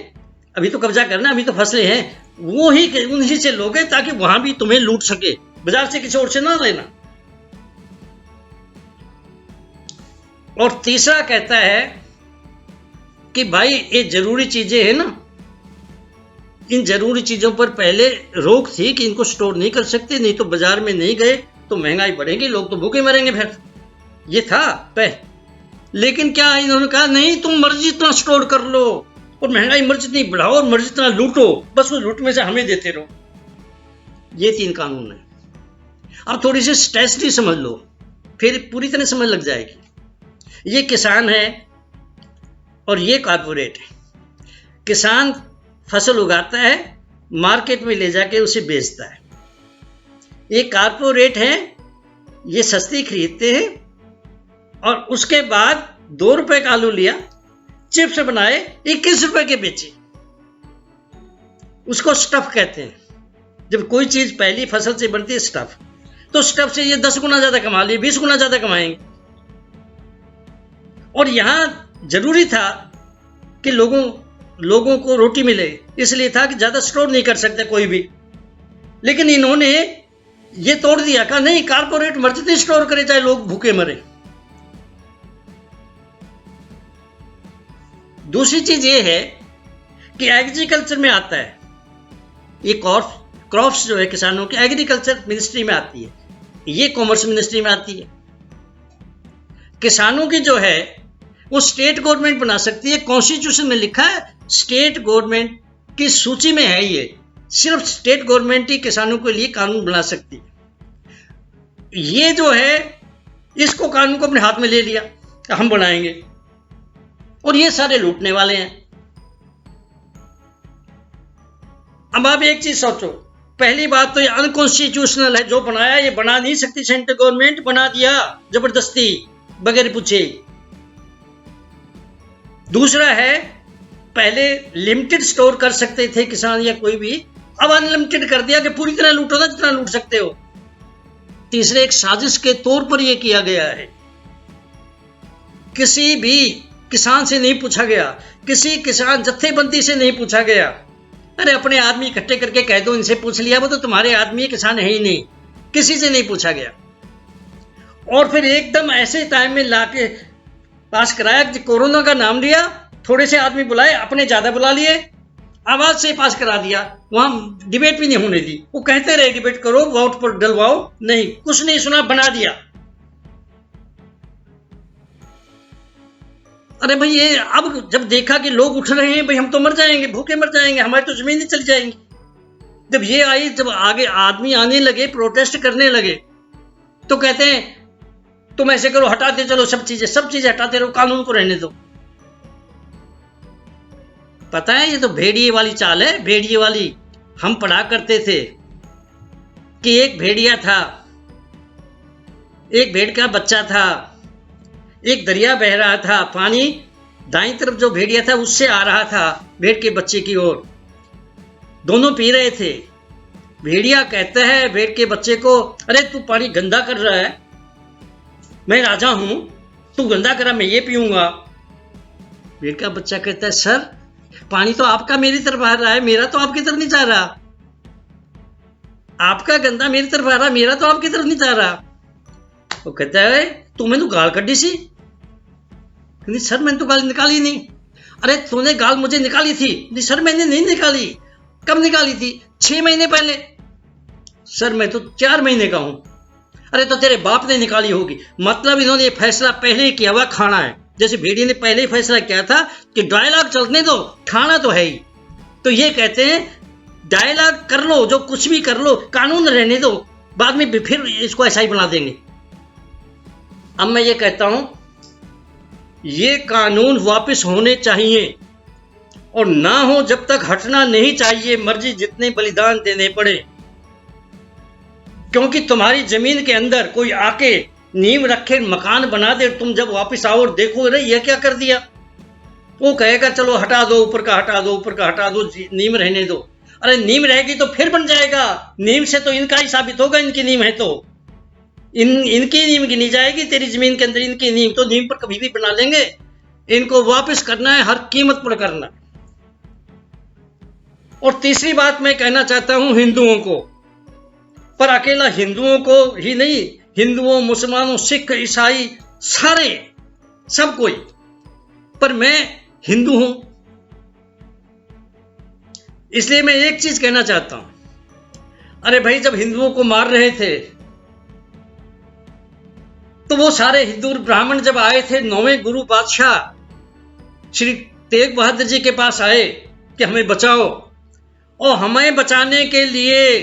अभी तो कब्जा करना, अभी तो फसलें हैं, वो ही उन्हीं से लोगे, ताकि वहां भी तुम्हें लूट सके, बाजार से किसी और से ना लेना। और तीसरा कहता है कि भाई ये जरूरी चीजें हैं ना, इन जरूरी चीजों पर पहले रोक थी कि इनको स्टोर नहीं कर सकते, नहीं तो बाजार में नहीं गए तो महंगाई बढ़ेगी, लोग तो भूखे मरेंगे फिर। ये था लेकिन क्या इन्होंने कहा, नहीं तुम मर्जी इतना स्टोर कर लो और महंगाई मर्जी इतनी बढ़ाओ और मर्जी इतना लूटो, बस वो लूट में से हमें देते रहो। ये 3 कानून है। अब थोड़ी सी स्ट्रेटजी समझ लो, फिर पूरी तरह समझ लग जाएगी। ये किसान है और ये कॉर्पोरेट है। किसान फसल उगाता है, मार्केट में ले जाके उसे बेचता है। ये कॉर्पोरेट है, ये सस्ती खरीदते हैं और उसके बाद 2 रुपए का आलू लिया, चिप्स बनाए, 21 रुपए के बेचे। उसको स्टफ कहते हैं। जब कोई चीज पहली फसल से बनती है स्टफ, तो स्टफ से ये 10 गुना ज्यादा कमा लिए, 20 गुना ज्यादा कमाएंगे। और यहां जरूरी था कि लोगों को रोटी मिले, इसलिए था कि ज्यादा स्टोर नहीं कर सकते कोई भी। लेकिन इन्होंने ये तोड़ दिया, कहा नहीं, कारपोरेट मर्जी स्टोर करे चाहे लोग भूखे मरे। दूसरी चीज ये है कि एग्रीकल्चर में आता है, ये क्रॉप्स जो है किसानों की, एग्रीकल्चर मिनिस्ट्री में आती है, ये कॉमर्स मिनिस्ट्री में आती है। किसानों की जो है वो स्टेट गवर्नमेंट बना सकती है। कॉन्स्टिट्यूशन में लिखा है स्टेट गवर्नमेंट की सूची में है, ये सिर्फ स्टेट गवर्नमेंट ही किसानों के लिए कानून बना सकती है। ये जो है, इसको कानून को अपने हाथ में ले लिया, हम बनाएंगे, और ये सारे लूटने वाले हैं। अब आप एक चीज सोचो, पहली बात तो ये अनकॉन्स्टिट्यूशनल है, जो बनाया ये बना नहीं सकती सेंट्रल गवर्नमेंट, बना दिया जबरदस्ती बगैर पूछे। दूसरा है, पहले लिमिटेड स्टोर कर सकते थे किसान या कोई भी, अब अनलिमिटेड कर दिया कि पूरी तरह लूटो ना जितना लूट सकते हो। तीसरे, एक साजिश के तौर पर यह किया गया है, किसी भी किसान से नहीं पूछा गया, किसी किसान जत्थेबंदी से नहीं पूछा गया। अरे अपने आदमी इकट्ठे करके कह दो, इनसे पूछ लिया, वो तो तुम्हारे आदमी किसान है ही नहीं, किसी से नहीं पूछा गया। और फिर एकदम ऐसे टाइम में लाके पास कराया, कोरोना का नाम लिया, थोड़े से आदमी बुलाए, अपने ज्यादा बुला लिए, आवाज से पास करा दिया, वहां डिबेट भी नहीं होने दी। वो कहते रहे डिबेट करो, वोट पर डलवाओ, नहीं, कुछ नहीं सुना, बना दिया। अरे भाई, ये अब जब देखा कि लोग उठ रहे हैं, भाई हम तो मर जाएंगे, भूखे मर जाएंगे, हमारी तो जमीन ही चली जाएंगी। जब ये आई, जब आगे आदमी आने लगे, प्रोटेस्ट करने लगे, तो कहते हैं तुम ऐसे करो, हटाते चलो सब चीजें हटाते रहो, कानून को रहने दो। पता है, ये तो भेड़िए वाली चाल है, भेड़िए वाली। हम पढ़ा करते थे कि एक भेड़िया था, एक भेड़ का बच्चा था, एक दरिया बह रहा था, पानी दाईं तरफ जो भेड़िया था उससे आ रहा था भेड़ के बच्चे की ओर, दोनों पी रहे थे। भेड़िया कहता है भेड़ के बच्चे को, अरे तू पानी गंदा कर रहा है, मैं राजा हूं, तू गंदा करा, मैं ये पीऊंगा। भेड़ का बच्चा कहता है, सर पानी तो आपका मेरी तरफ आ रहा है, मेरा तो आपकी तरफ नहीं जा रहा। आपका गंदा मेरी तरफ आ रहा, मेरा तो आपकी तरफ नहीं जा रहा। वो कहता है, तू मैंने गाल कड्डी सी? नहीं सर, मैंने तो गाल निकाली नहीं। अरे तूने गाल मुझे निकाली थी? नहीं सर, मैंने नहीं निकाली। कब निकाली थी? 6 महीने पहले। सर मैं तो 4 महीने का हूं। अरे तो तेरे बाप ने निकाली होगी। मतलब इन्होंने ये फैसला पहले ही किया हुआ, खाना है, जैसे भेड़ी ने पहले ही फैसला किया था कि डायलॉग चलने दो, खाना तो है ही। तो ये कहते हैं डायलॉग कर लो, जो कुछ भी कर लो, कानून रहने दो, बाद में फिर इसको ऐसा ही बना देंगे। अब मैं ये कहता हूं, ये कानून वापस होने चाहिए और ना हो जब तक हटना नहीं चाहिए, मर्जी जितने बलिदान देने पड़े। क्योंकि तुम्हारी जमीन के अंदर कोई आके नींव रखे, मकान बना दे, तुम जब वापस आओ और देखो रे ये क्या कर दिया, वो कहेगा चलो हटा दो, ऊपर का हटा दो, ऊपर का हटा दो, नींव रहने दो। अरे नींव रहेगी तो फिर बन जाएगा, नींव से तो इनका ही साबित होगा, इनकी नींव है तो इनकी नींव गिनी जाएगी तेरी जमीन के अंदर, इनकी नींव तो नींव पर कभी भी बना लेंगे। इनको वापस करना है, हर कीमत पर करना। और तीसरी बात मैं कहना चाहता हूं हिंदुओं को, पर अकेला हिंदुओं को ही नहीं, हिंदुओं, मुसलमानों, सिख, ईसाई, सारे, सब कोई, पर मैं हिंदू हूं इसलिए मैं एक चीज कहना चाहता हूं। अरे भाई, जब हिंदुओं को मार रहे थे तो वो सारे हिंदू ब्राह्मण जब आए थे, 9वें गुरु बादशाह श्री तेग बहादुर जी के पास आए कि हमें बचाओ, और हमें बचाने के लिए,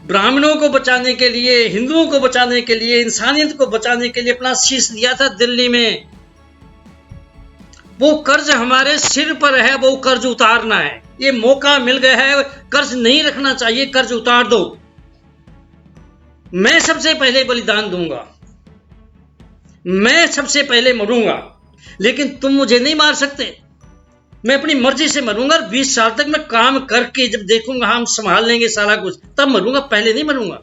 ब्राह्मणों को बचाने के लिए, हिंदुओं को बचाने के लिए, इंसानियत को बचाने के लिए अपना शीश दिया था दिल्ली में। वो कर्ज हमारे सिर पर है, वो कर्ज उतारना है। ये मौका मिल गया है, कर्ज नहीं रखना चाहिए, कर्ज उतार दो। मैं सबसे पहले बलिदान दूंगा, मैं सबसे पहले मरूंगा, लेकिन तुम मुझे नहीं मार सकते। मैं अपनी मर्जी से मरूंगा, 20 साल तक मैं काम करके जब देखूंगा हम संभाल लेंगे सारा कुछ, तब मरूंगा, पहले नहीं मरूंगा।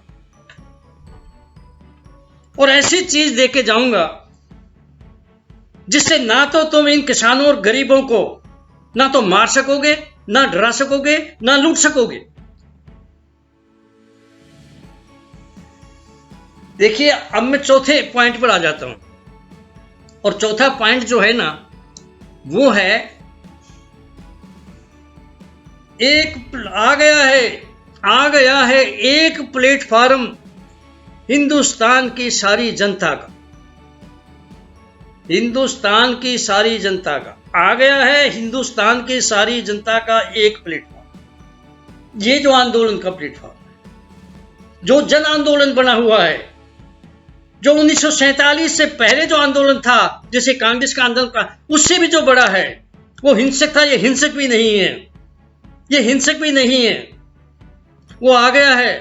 और ऐसी चीज देके जाऊंगा जिससे ना तो तुम इन किसानों और गरीबों को ना तो मार सकोगे, ना डरा सकोगे, ना लूट सकोगे। देखिए, अब मैं चौथे पॉइंट पर आ जाता हूं, और चौथा पॉइंट जो है ना, वो है आ गया है एक प्लेटफॉर्म हिंदुस्तान की सारी जनता का, हिंदुस्तान की सारी जनता का आ गया है, हिंदुस्तान की सारी जनता का एक प्लेटफॉर्म। ये जो आंदोलन का प्लेटफॉर्म है, जो जन आंदोलन बना हुआ है, जो 1947 से पहले जो आंदोलन था, जैसे कांग्रेस का आंदोलन था, उससे भी जो बड़ा है, वो हिंसक था। ये हिंसक भी नहीं है, ये हिंसक भी नहीं है, वो आ गया है।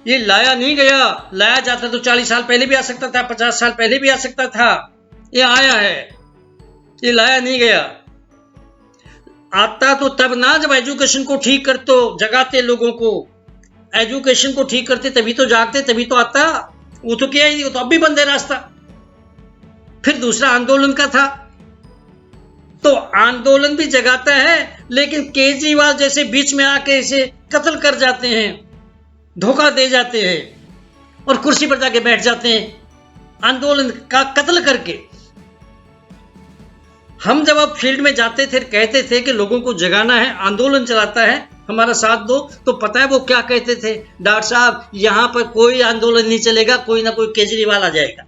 ये लाया नहीं गया, लाया जाता तो 40 साल पहले भी आ सकता था, 50 साल पहले भी आ सकता था। ये आया है, ये लाया नहीं गया। आता तो तब ना जब एजुकेशन को ठीक कर, तो जगाते लोगों को, एजुकेशन को ठीक करते तभी तो जागते, तभी तो आता। वो तो किया ही नहीं, वो तो अब भी बंद है रास्ता। फिर दूसरा आंदोलन का था, तो आंदोलन भी जगाता है, लेकिन केजरीवाल जैसे बीच में आके इसे कत्ल कर जाते हैं, धोखा दे जाते हैं और कुर्सी पर जाके बैठ जाते हैं आंदोलन का कत्ल करके। हम जब अब फील्ड में जाते थे, कहते थे कि लोगों को जगाना है, आंदोलन चलाता है, हमारा साथ दो, तो पता है वो क्या कहते थे? डॉक्टर साहब, यहां पर कोई आंदोलन नहीं चलेगा, कोई ना कोई केजरीवाल आ जाएगा।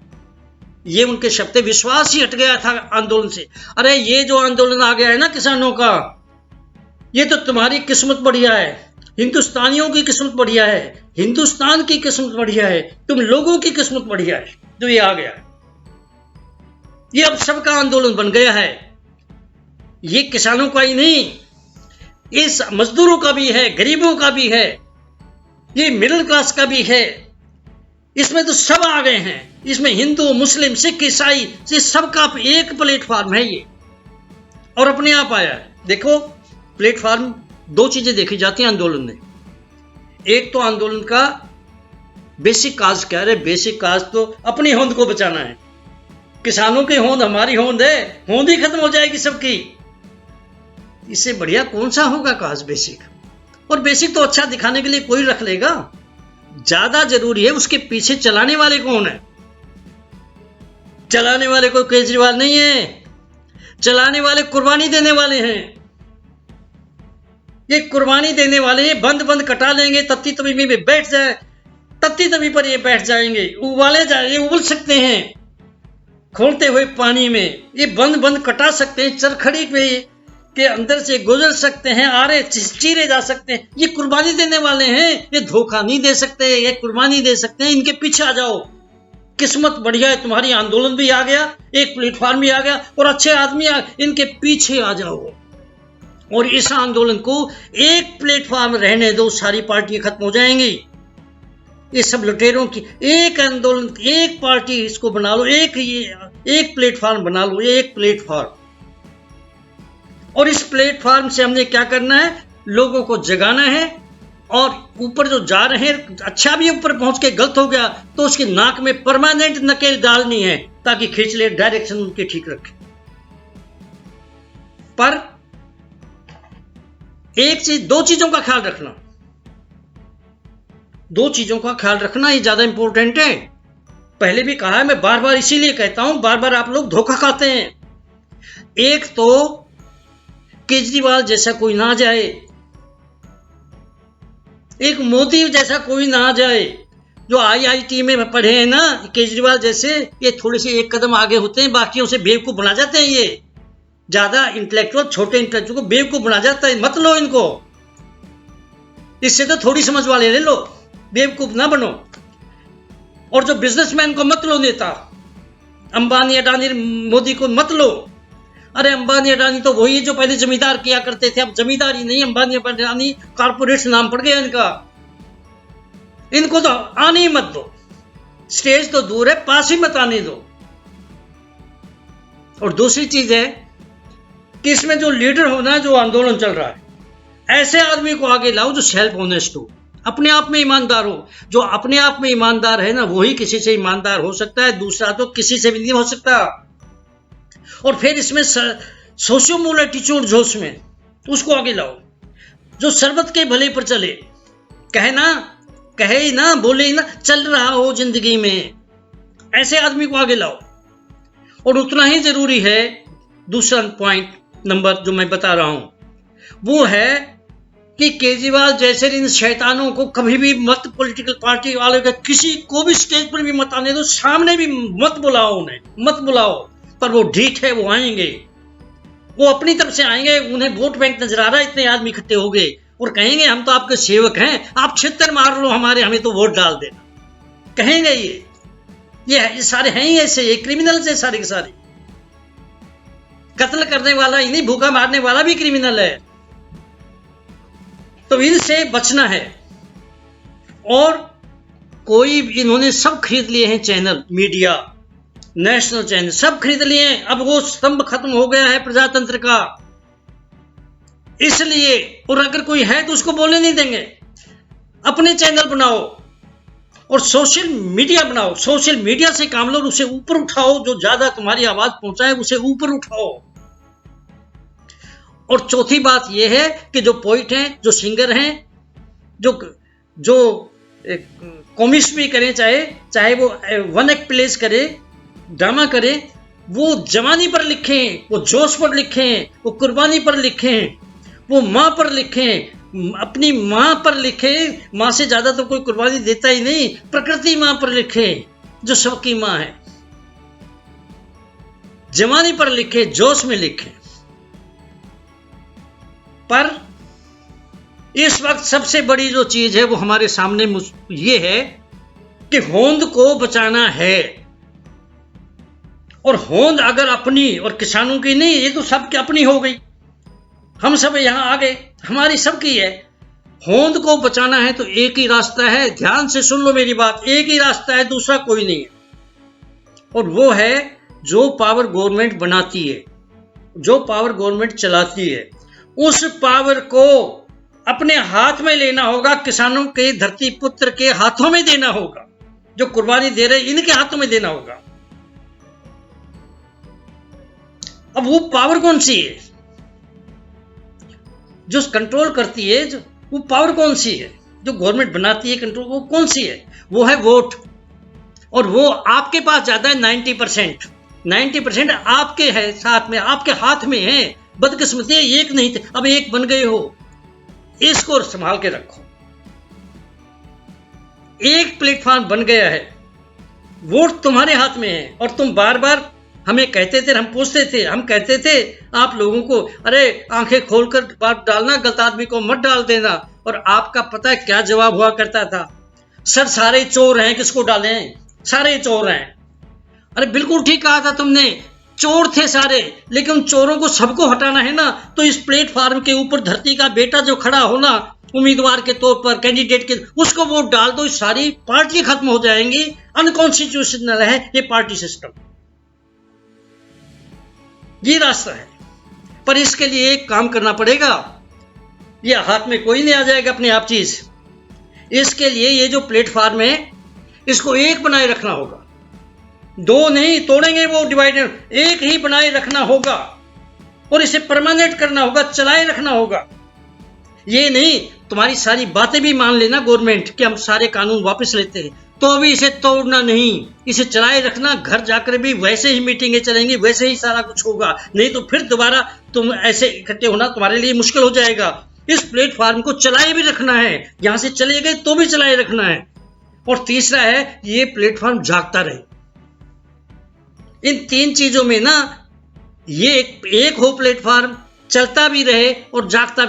ये उनके शब्द, विश्वास ही हट गया था आंदोलन से। अरे ये जो आंदोलन आ गया है ना किसानों का, ये तो तुम्हारी किस्मत बढ़िया है, हिंदुस्तानियों की किस्मत बढ़िया है, हिंदुस्तान की किस्मत बढ़िया है, तुम लोगों की किस्मत बढ़िया है जो ये आ गया है। ये अब सबका आंदोलन बन गया है। ये किसानों का ही नहीं, इस मजदूरों का भी है, गरीबों का भी है, ये मिडिल क्लास का भी है। इसमें तो सब आ गए हैं, इसमें हिंदू, मुस्लिम, सिख, ईसाई, ये सबका एक प्लेटफॉर्म है ये, और अपने आप आया है। देखो, प्लेटफॉर्म, दो चीजें देखी जाती हैं आंदोलन में। एक तो आंदोलन का बेसिक काज क्या है? बेसिक काज तो अपनी होंद को बचाना है। किसानों की होंद हमारी होंद है, होंद ही खत्म हो जाएगी सबकी। इससे बढ़िया कौन सा होगा काज बेसिक? और बेसिक तो अच्छा दिखाने के लिए कोई रख लेगा, ज्यादा जरूरी है उसके पीछे चलाने वाले कौन है। चलाने वाले कोई केजरीवाल नहीं है, चलाने वाले कुर्बानी देने वाले हैं। ये कुर्बानी देने वाले हैं, बंद बंद कटा लेंगे, तत्ती तबीबी में बैठ जाए, तब तपती तवी पर ये बैठ जाएंगे, उबाले जाएंगे, उबल सकते हैं खोलते हुए पानी में, ये बंद बंद कटा सकते हैं, चरखड़ी पे के अंदर से गुजर सकते हैं, आरे चीरे जा सकते हैं। ये कुर्बानी देने वाले हैं, ये धोखा नहीं दे सकते, ये कुर्बानी दे सकते हैं। इनके पीछे आ जाओ, किस्मत बढ़िया है तुम्हारी, आंदोलन भी आ गया, एक प्लेटफॉर्म भी आ गया और अच्छे आदमी इनके पीछे आ जाओ और इस आंदोलन को एक प्लेटफॉर्म रहने दो, सारी पार्टियां खत्म हो जाएंगी। ये सब लुटेरों की एक आंदोलन, एक पार्टी इसको बना लो, एक प्लेटफॉर्म बना लो, एक प्लेटफॉर्म। और इस प्लेटफॉर्म से हमने क्या करना है, लोगों को जगाना है। और ऊपर जो जा रहे हैं, अच्छा भी ऊपर पहुंच के गलत हो गया तो उसकी नाक में परमानेंट नकेल डालनी है ताकि खींच ले, डायरेक्शन उनकी ठीक रखे। पर दो चीजों का ख्याल रखना, दो चीजों का ख्याल रखना ये ज्यादा इंपॉर्टेंट है। पहले भी कहा है, मैं बार बार इसीलिए कहता हूं, बार बार आप लोग धोखा खाते हैं। एक तो केजरीवाल जैसा कोई ना जाए, एक मोदी जैसा कोई ना जाए। जो आईआईटी में पढ़े हैं ना केजरीवाल जैसे, ये थोड़े से एक कदम आगे होते हैं, बाकियों से बेवकूफ बना जाते हैं। ये ज्यादा इंटेलेक्चुअल, छोटे इंटेलेक्चुअल को बेवकूफ बना जाता है। मत लो इनको, इससे तो थोड़ी समझ वाले ले लो, बेवकूफ ना बनो। और जो बिजनेसमैन को मत लो नेता, अंबानी अडानी मोदी को मत लो। अरे अंबानी अडानी तो वही है जो पहले जमींदार किया करते थे, अब जमींदारी नहीं, अंबानी अडानी कारपोरेट नाम पड़ गया इनका। इनको तो आने ही मत दो, स्टेज तो दूर है, पास ही मत आने दो। और दूसरी चीज है कि इसमें जो लीडर होना, जो आंदोलन चल रहा है, ऐसे आदमी को आगे लाओ जो सेल्फ ऑनेस्ट हो, अपने आप में ईमानदार हो। जो अपने आप में ईमानदार है ना, वही किसी से ईमानदार हो सकता है, दूसरा तो किसी से भी नहीं हो सकता। और फिर इसमें सोशियोमोरल एटीट्यूड जो उसमें, उसको आगे लाओ, जो सर्वत के भले पर चले, कहे ना, बोले ना, चल रहा हो जिंदगी में, ऐसे आदमी को आगे लाओ। और उतना ही जरूरी है, दूसरा पॉइंट नंबर जो मैं बता रहा हूं, वो है कि केजरीवाल जैसे इन शैतानों को कभी भी मत, पॉलिटिकल पार्टी वाले का किसी को भी स्टेज पर भी मत आने दो, सामने भी मत बुलाओ, उन्हें मत बुलाओ। पर वो ढीठ है, वो आएंगे, वो अपनी तरफ से आएंगे। उन्हें वोट बैंक नजर आ रहा है, इतने आदमी इकट्ठे हो गए और कहेंगे हम तो आपके सेवक हैं, आप छितर मार लो हमारे, हमें तो वोट डाल देना, कहेंगे। ये सारे हैं ही ऐसे, ये क्रिमिनल है सारे के सारे। कत्ल करने वाला ही नहीं, भूखा मारने वाला भी क्रिमिनल है। तो इनसे बचना है। और कोई, इन्होंने सब खरीद लिए हैं चैनल, मीडिया, नेशनल चैनल सब खरीद लिए हैं। अब वो स्तंभ खत्म हो गया है प्रजातंत्र का, इसलिए। और अगर कोई है तो उसको बोलने नहीं देंगे। अपने चैनल बनाओ और सोशल मीडिया बनाओ, सोशल मीडिया से काम लो, उसे ऊपर उठाओ, जो ज्यादा तुम्हारी आवाज पहुंचाए उसे ऊपर उठाओ। और चौथी बात यह है कि जो पोइट हैं, जो सिंगर हैं, जो कॉमिक्स भी करें, चाहे वो वन एक्ट प्लेस करे, ड्रामा करे, वो जवानी पर लिखें, वो जोश पर लिखें, वो कुर्बानी पर लिखें, वो माँ पर लिखें, अपनी माँ पर लिखें। माँ से ज्यादा तो कोई कुर्बानी देता ही नहीं, प्रकृति माँ पर लिखें जो सबकी माँ है। जवानी पर लिखें, जोश में लिखें। पर इस वक्त सबसे बड़ी जो चीज है वो हमारे सामने ये है कि होंद को बचाना है। और होंद अगर अपनी और किसानों की नहीं, ये तो सबकी अपनी हो गई, हम सब यहां आ गए, हमारी सबकी है। होंद को बचाना है तो एक ही रास्ता है, ध्यान से सुन लो मेरी बात, एक ही रास्ता है, दूसरा कोई नहीं है। और वो है जो पावर गवर्नमेंट बनाती है, जो पावर गवर्नमेंट चलाती है, उस पावर को अपने हाथ में लेना होगा, किसानों के, धरती पुत्र के हाथों में देना होगा। जो कुर्बानी दे रहे इनके हाथों में देना होगा। अब वो पावर कौन सी है जो कंट्रोल करती है, जो वो पावर कौन सी है जो गवर्नमेंट बनाती है, कंट्रोल, वो कौन सी है? वो है वोट। और वो आपके पास ज्यादा है, 90% आपके है, साथ में आपके हाथ में है। बदकिस्मती है, एक नहीं थे, अब एक बन गए हो। इसको संभाल के रखो, एक प्लेटफॉर्म बन गया है, वोट तुम्हारे हाथ में है। और तुम बार बार हमें कहते थे, हम पूछते थे, हम कहते थे आप लोगों को, अरे आंखें खोलकर बात डालना, गलत आदमी को मत डाल देना। और आपका पता है क्या जवाब हुआ करता था? सर सारे चोर हैं, किसको डालें, सारे चोर हैं। अरे बिल्कुल ठीक कहा था तुमने, चोर थे सारे, लेकिन चोरों को सबको हटाना है ना, तो इस प्लेटफॉर्म के ऊपर धरती का बेटा जो खड़ा हो ना उम्मीदवार के तौर पर, कैंडिडेट के, उसको वोट डाल दो, सारी पार्टी खत्म हो जाएंगी। अनकॉन्स्टिट्यूशनल है ये पार्टी सिस्टम, ये रास्ता है। पर इसके लिए एक काम करना पड़ेगा, ये हाथ में कोई नहीं आ जाएगा अपने आप चीज। इसके लिए ये जो प्लेटफॉर्म है इसको एक बनाए रखना होगा, दो नहीं तोड़ेंगे वो डिवाइडर, एक ही बनाए रखना होगा और इसे परमानेंट करना होगा, चलाए रखना होगा। ये नहीं तुम्हारी सारी बातें भी मान लेना गवर्नमेंट कि हम सारे कानून वापस लेते हैं, तो भी इसे तोड़ना नहीं, इसे चलाए रखना। घर जाकर भी वैसे ही मीटिंगें चलेंगी, वैसे ही सारा कुछ होगा, नहीं तो फिर दोबारा तुम ऐसे इकट्ठे होना तुम्हारे लिए मुश्किल हो जाएगा। इस प्लेटफॉर्म को चलाए भी रखना है, यहां से चले गए तो भी चलाए रखना है। और तीसरा है ये प्लेटफॉर्म जागता रहे। इन तीन चीजों में ना ये एक हो प्लेटफॉर्म, चलता भी रहे और जागता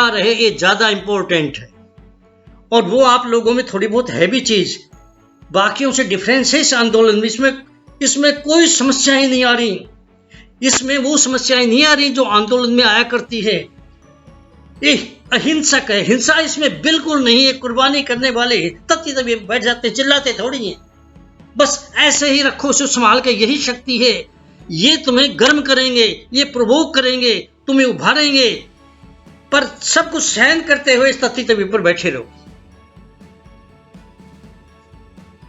रहे, ये ज्यादा इंपॉर्टेंट है। और वो आप लोगों में थोड़ी बहुत है भी चीज, बाकियों से डिफरेंस है इस आंदोलन में। इसमें कोई समस्याएं नहीं आ रही, इसमें वो समस्याएं नहीं आ रही जो आंदोलन में आया करती है। ये अहिंसक है, हिंसा इसमें बिल्कुल नहीं है। कुर्बानी करने वाले तभी बैठ जाते, चिल्लाते थोड़ी हैं। बस ऐसे ही रखो उसे संभाल के, यही शक्ति है। ये तुम्हें गर्म करेंगे, ये प्रोवोक करेंगे, तुम्हें उभारेंगे, पर सब कुछ सहन करते हुए इस तभी पर बैठे रहो।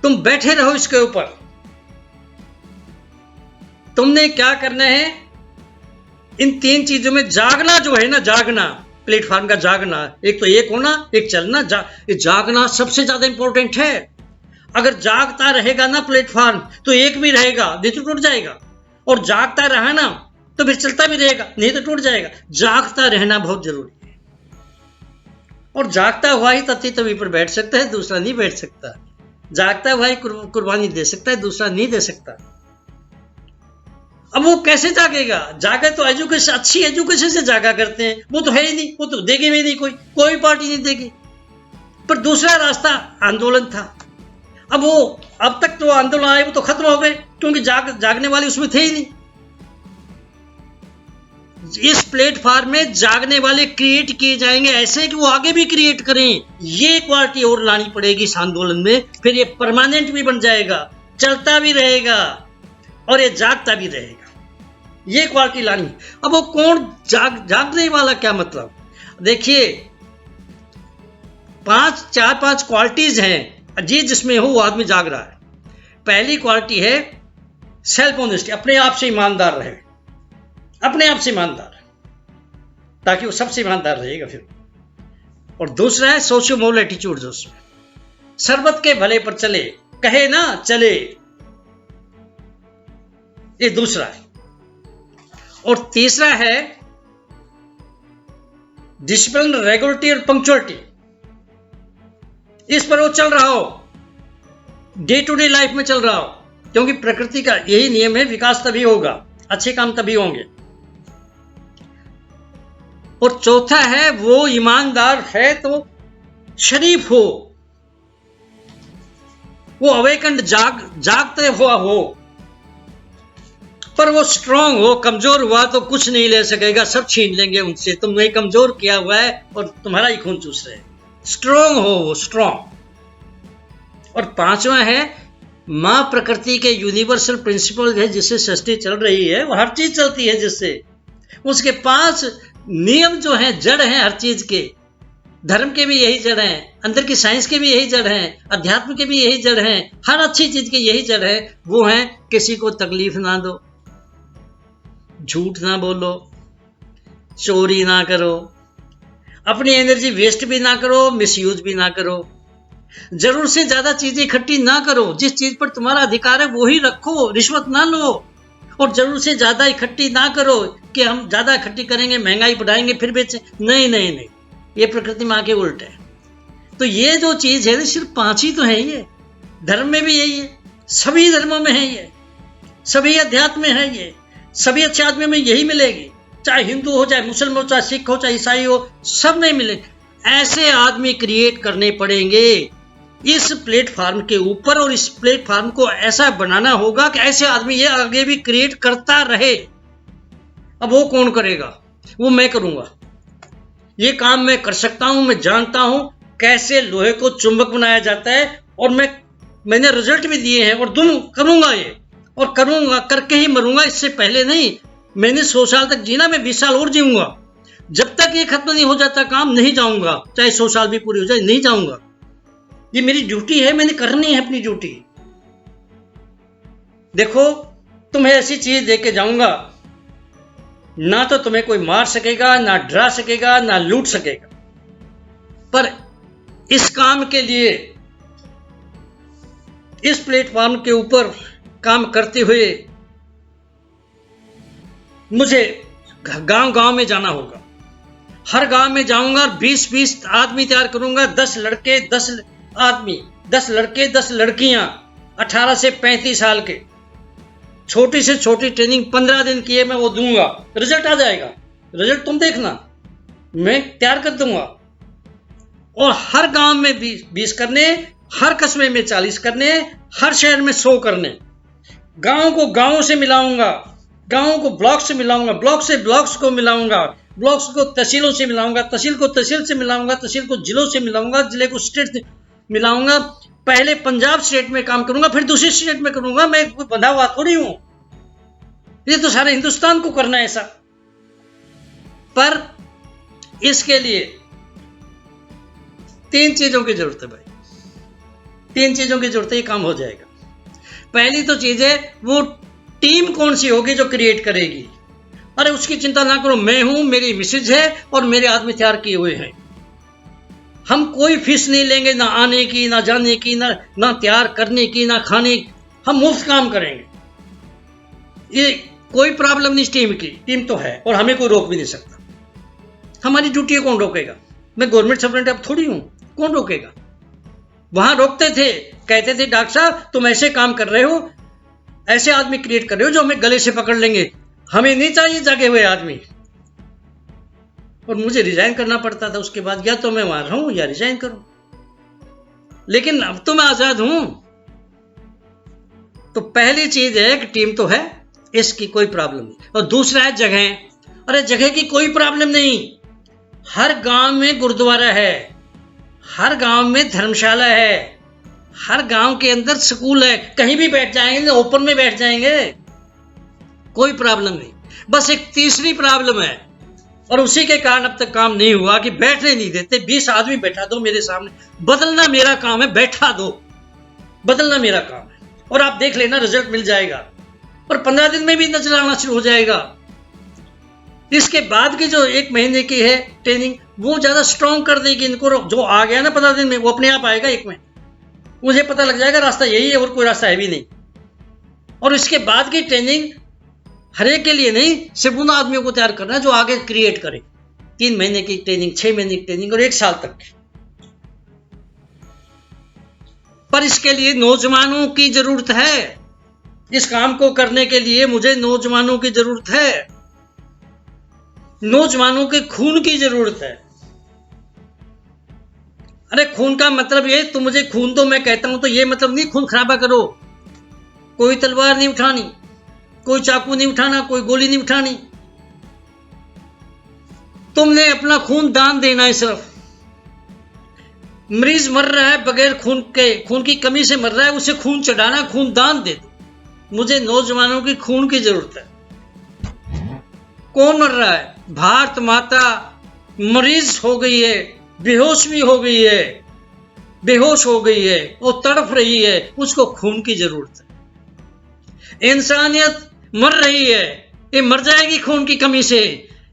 तुम बैठे रहो इसके ऊपर। तुमने क्या करना है, इन तीन चीजों में जागना जो है ना, जागना, प्लेटफॉर्म का जागना, एक तो एक होना, एक चलना, जागना सबसे ज्यादा इंपॉर्टेंट है। अगर जागता रहेगा ना प्लेटफॉर्म तो एक भी रहेगा, नहीं तो टूट जाएगा। और जागता रहा ना तो फिर चलता भी रहेगा, नहीं तो टूट जाएगा। जागता रहना बहुत जरूरी है। और जागता हुआ ही तभी पर बैठ सकता है, दूसरा नहीं बैठ सकता। जागता हुआ ही कुर्बानी दे सकता है, दूसरा नहीं दे सकता। अब वो कैसे जागेगा? जागे तो एजुकेशन, अच्छी एजुकेशन से जागा करते हैं, वो तो है ही नहीं, वो तो देगी भी नहीं, कोई पार्टी नहीं देगी। पर दूसरा रास्ता आंदोलन था। अब तक तो आंदोलन आए वो तो खत्म हो गए, क्योंकि जागने वाले उसमें थे ही नहीं। इस प्लेटफॉर्म में जागने वाले क्रिएट किए जाएंगे, ऐसे कि वो आगे भी क्रिएट करें। ये क्वालिटी और लानी पड़ेगी इस आंदोलन में, फिर ये परमानेंट भी बन जाएगा, चलता भी रहेगा और ये जागता भी रहेगा। ये क्वालिटी लानी। अब वो कौन जागने वाला, क्या मतलब? देखिए, 4-5 क्वालिटीज हैं जी, जिसमें हो वो आदमी जाग रहा है। पहली क्वालिटी है सेल्फ ऑनेस्टी, अपने आप से ईमानदार रहे, अपने आप से ईमानदार, ताकि वो सबसे ईमानदार रहेगा फिर। और दूसरा है सोशियो मोरल एटीट्यूड, उसमें सरबत के भले पर चले, कहे ना चले, ये दूसरा है। और तीसरा है डिसिप्लिन, रेगुलरिटी और पंक्चुअलिटी। इस पर वो चल रहा हो, डे टू डे लाइफ में चल रहा हो, क्योंकि प्रकृति का यही नियम है, विकास तभी होगा, अच्छे काम तभी होंगे। और चौथा है वो ईमानदार है तो शरीफ हो, वो अवेकंड जागते हुआ हो, पर वो स्ट्रांग हो। कमजोर हुआ तो कुछ नहीं ले सकेगा, सब छीन लेंगे उनसे। तुमने कमजोर किया हुआ है और तुम्हारा ही खून चूस रहे हैं। स्ट्रांग हो वो, स्ट्रांग। और पांचवा है मां प्रकृति के यूनिवर्सल प्रिंसिपल है, जिससे सृष्टि चल रही है, वो हर चीज चलती है जिससे। उसके 5 नियम जो हैं, जड़ हैं हर चीज के। धर्म के भी यही जड़ हैं, अंदर की साइंस के भी यही जड़ हैं, अध्यात्म के भी यही जड़ हैं, हर अच्छी चीज के यही जड़ है। वो है किसी को तकलीफ ना दो, झूठ ना बोलो, चोरी ना करो, अपनी एनर्जी वेस्ट भी ना करो, मिसयूज भी ना करो, जरूर से ज्यादा चीजें इकट्ठी ना करो, जिस चीज पर तुम्हारा अधिकार है वो ही रखो, रिश्वत ना लो। और जरूर से ज्यादा इकट्ठी ना करो कि हम ज्यादा इकट्ठी करेंगे, महंगाई बढ़ाएंगे, फिर बेचें। नहीं, ये प्रकृति माँ के उल्ट है। तो ये जो चीज है ना, सिर्फ 5 ही तो है। ये धर्म में भी यही है, सभी धर्मों में है ये, सभी अध्यात्म में है ये, सभी अच्छे आदमी में यही मिलेगी, चाहे हिंदू हो, चाहे मुसलमान हो, चाहे सिख हो, चाहे ईसाई हो, सब में मिले। ऐसे आदमी क्रिएट करने पड़ेंगे इस प्लेटफॉर्म के ऊपर, और इस प्लेटफॉर्म को ऐसा बनाना होगा कि ऐसे आदमी ये आगे भी क्रिएट करता रहे। अब वो कौन करेगा? वो मैं करूंगा। ये काम मैं कर सकता हूं, मैं जानता हूं कैसे लोहे को चुंबक बनाया जाता है, और मैंने रिजल्ट भी दिए हैं, और करूंगा ये, और करूंगा, करके ही मरूंगा। इससे पहले नहीं। मैंने 100 साल तक जीना, मैं 20 साल और जीऊंगा। जब तक ये खत्म नहीं हो जाता काम, नहीं जाऊंगा, चाहे 100 साल भी पूरी हो जाए, नहीं जाऊंगा। ये मेरी ड्यूटी है, मैंने करनी है अपनी ड्यूटी। देखो, तुम्हें ऐसी चीज दे के जाऊंगा, ना तो तुम्हें कोई मार सकेगा, ना डरा सकेगा, ना लूट सकेगा। पर इस काम के लिए, इस प्लेटफॉर्म के ऊपर काम करते हुए मुझे गांव गांव में जाना होगा। हर गांव में जाऊंगा, 20-20 आदमी तैयार करूंगा, 10 लड़के 10 आदमी, 10 लड़के 10 लड़कियां 18 से 35 साल के। छोटी से छोटी ट्रेनिंग 15 दिन की है, मैं वो दूंगा। रिजल्ट आ जाएगा, रिजल्ट तुम देखना, मैं तैयार कर दूंगा। और हर गांव में 20 करने, हर कस्बे में 40 करने, हर शहर में 100 करने। गांव को गांव से मिलाऊंगा, गांव को ब्लॉक से मिलाऊंगा, ब्लॉक से ब्लॉक्स को मिलाऊंगा, ब्लॉक्स को तहसीलों से मिलाऊंगा, तहसील को तहसील से मिलाऊंगा, तहसील को जिलों से मिलाऊंगा, जिले को स्टेट से मिलाऊंगा। पहले पंजाब स्टेट में काम करूंगा, फिर दूसरी स्टेट में करूंगा। मैं कोई बंधा हुआ थोड़ी हूं, ये तो सारे हिंदुस्तान को करना है ऐसा। पर इसके लिए 3 चीजों की जरूरत है भाई, 3 चीजों की जरूरत है, ये काम हो जाएगा। पहली तो चीज है, वो टीम कौन सी होगी जो क्रिएट करेगी। अरे उसकी चिंता ना करो, मैं हूं, मेरी मिसेज है, और मेरे आदमी तैयार किए हुए हैं। हम कोई फीस नहीं लेंगे, ना आने की, ना जाने की, ना तैयार करने की, ना खाने की। हम मुफ्त काम करेंगे। ये कोई प्रॉब्लम नहीं टीम की, टीम तो है, और हमें कोई रोक भी नहीं सकता। हमारी ड्यूटी कौन रोकेगा? मैं गवर्नमेंट सर्वेंट अब थोड़ी हूं, कौन रोकेगा? वहां रोकते थे, कहते थे डॉक्टर साहब तुम ऐसे काम कर रहे हो, ऐसे आदमी क्रिएट कर रहे हो जो हमें गले से पकड़ लेंगे, हमें नहीं चाहिए जागे हुए आदमी। और मुझे रिजाइन करना पड़ता था उसके बाद, या तो मैं वहां रहूं या रिजाइन करूं। लेकिन अब तो मैं आजाद हूं। तो पहली चीज है कि टीम तो है, इसकी कोई प्रॉब्लम नहीं। और दूसरा है जगह। अरे जगह की कोई प्रॉब्लम नहीं, हर गांव में गुरुद्वारा है, हर गांव में धर्मशाला है, हर गांव के अंदर स्कूल है, कहीं भी बैठ जाएंगे, ओपन में बैठ जाएंगे, कोई प्रॉब्लम नहीं। बस एक तीसरी प्रॉब्लम है, और उसी के कारण अब तक काम नहीं हुआ, कि बैठने नहीं देते। 20 आदमी बैठा दो मेरे सामने, बदलना मेरा काम है, बैठा दो, बदलना मेरा काम है, और आप देख लेना रिजल्ट मिल जाएगा, और 15 दिन में भी नजर आना शुरू हो जाएगा। इसके बाद की जो 1 महीने की है ट्रेनिंग, वो ज्यादा स्ट्रॉन्ग कर देगी इनको। जो आ गया ना 15 दिन में, वो अपने आप आएगा 1 महीने, मुझे पता लग जाएगा रास्ता यही है, और कोई रास्ता है भी नहीं। और इसके बाद की ट्रेनिंग हर एक के लिए नहीं, सिर्फ उन आदमियों को तैयार करना है जो आगे क्रिएट करे। 3 महीने की ट्रेनिंग, 6 महीने की ट्रेनिंग, और 1 साल तक। पर इसके लिए नौजवानों की जरूरत है। इस काम को करने के लिए मुझे नौजवानों की जरूरत है, नौजवानों के खून की जरूरत है। अरे खून का मतलब ये, तुम मुझे खून दो, मैं कहता हूं तो ये मतलब नहीं खून खराबा करो। कोई तलवार नहीं उठानी, कोई चाकू नहीं उठाना, कोई गोली नहीं उठानी। तुमने अपना खून दान देना है। सिर्फ मरीज मर रहा है बगैर खून के, खून की कमी से मर रहा है, उसे खून चढ़ाना, खून दान दे दो। मुझे नौजवानों की खून की जरूरत है। कौन मर रहा है? भारत माता मरीज हो गई है, बेहोश भी हो गई है, बेहोश हो गई है, वो तड़प रही है, उसको खून की जरूरत है। इंसानियत मर रही है, ये मर जाएगी खून की कमी से,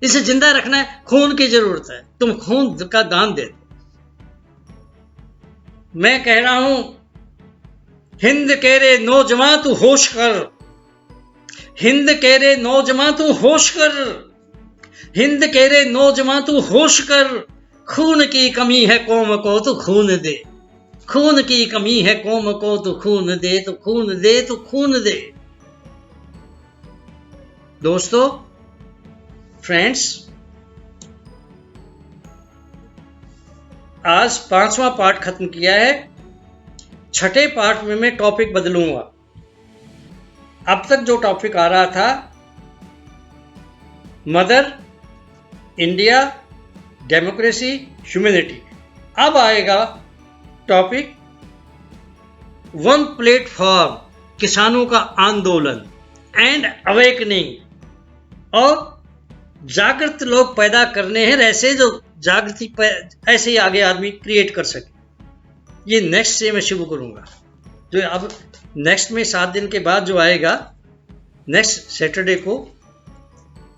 इसे जिंदा रखना है, खून की जरूरत है। तुम खून का दान दे दो। मैं कह रहा हूं, हिंद कह रे नौजवान तू होश कर, हिंद कह रे नौजवान तू होश कर, हिंद कह रे नौजवान तू होश कर। खून की कमी है कौम को तो खून दे, खून की कमी है कौम को तो खून दे, तो खून दे, तो खून दे। दोस्तों, फ्रेंड्स, आज 5वां पार्ट खत्म किया है। छठे पार्ट में मैं टॉपिक बदलूंगा। अब तक जो टॉपिक आ रहा था मदर, इंडिया, डेमोक्रेसी, ह्यूमैनिटी, अब आएगा टॉपिक वन प्लेटफॉर्म, किसानों का आंदोलन एंड अवेकनिंग, और जागृत लोग पैदा करने हैं ऐसे जो जागृति ऐसे ही आगे आदमी क्रिएट कर सके। ये नेक्स्ट से मैं शुरू करूंगा। जो अब नेक्स्ट में 7 दिन के बाद जो आएगा नेक्स्ट सैटरडे को,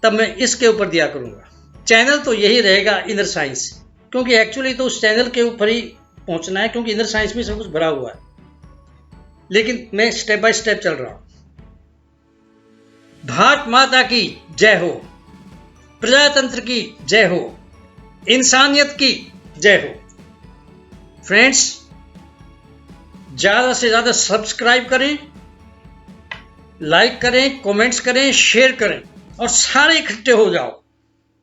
तब मैं इसके ऊपर दिया करूंगा। चैनल तो यही रहेगा इनर साइंस, क्योंकि एक्चुअली तो उस चैनल के ऊपर ही पहुंचना है, क्योंकि इनर साइंस में सब कुछ भरा हुआ है। लेकिन मैं स्टेप बाय स्टेप चल रहा हूं। भारत माता की जय हो, प्रजातंत्र की जय हो, इंसानियत की जय हो। फ्रेंड्स, ज्यादा से ज्यादा सब्सक्राइब करें, लाइक करें, कमेंट्स करें, शेयर करें और सारे इकट्ठे हो जाओ।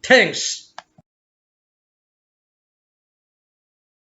थैंक्स।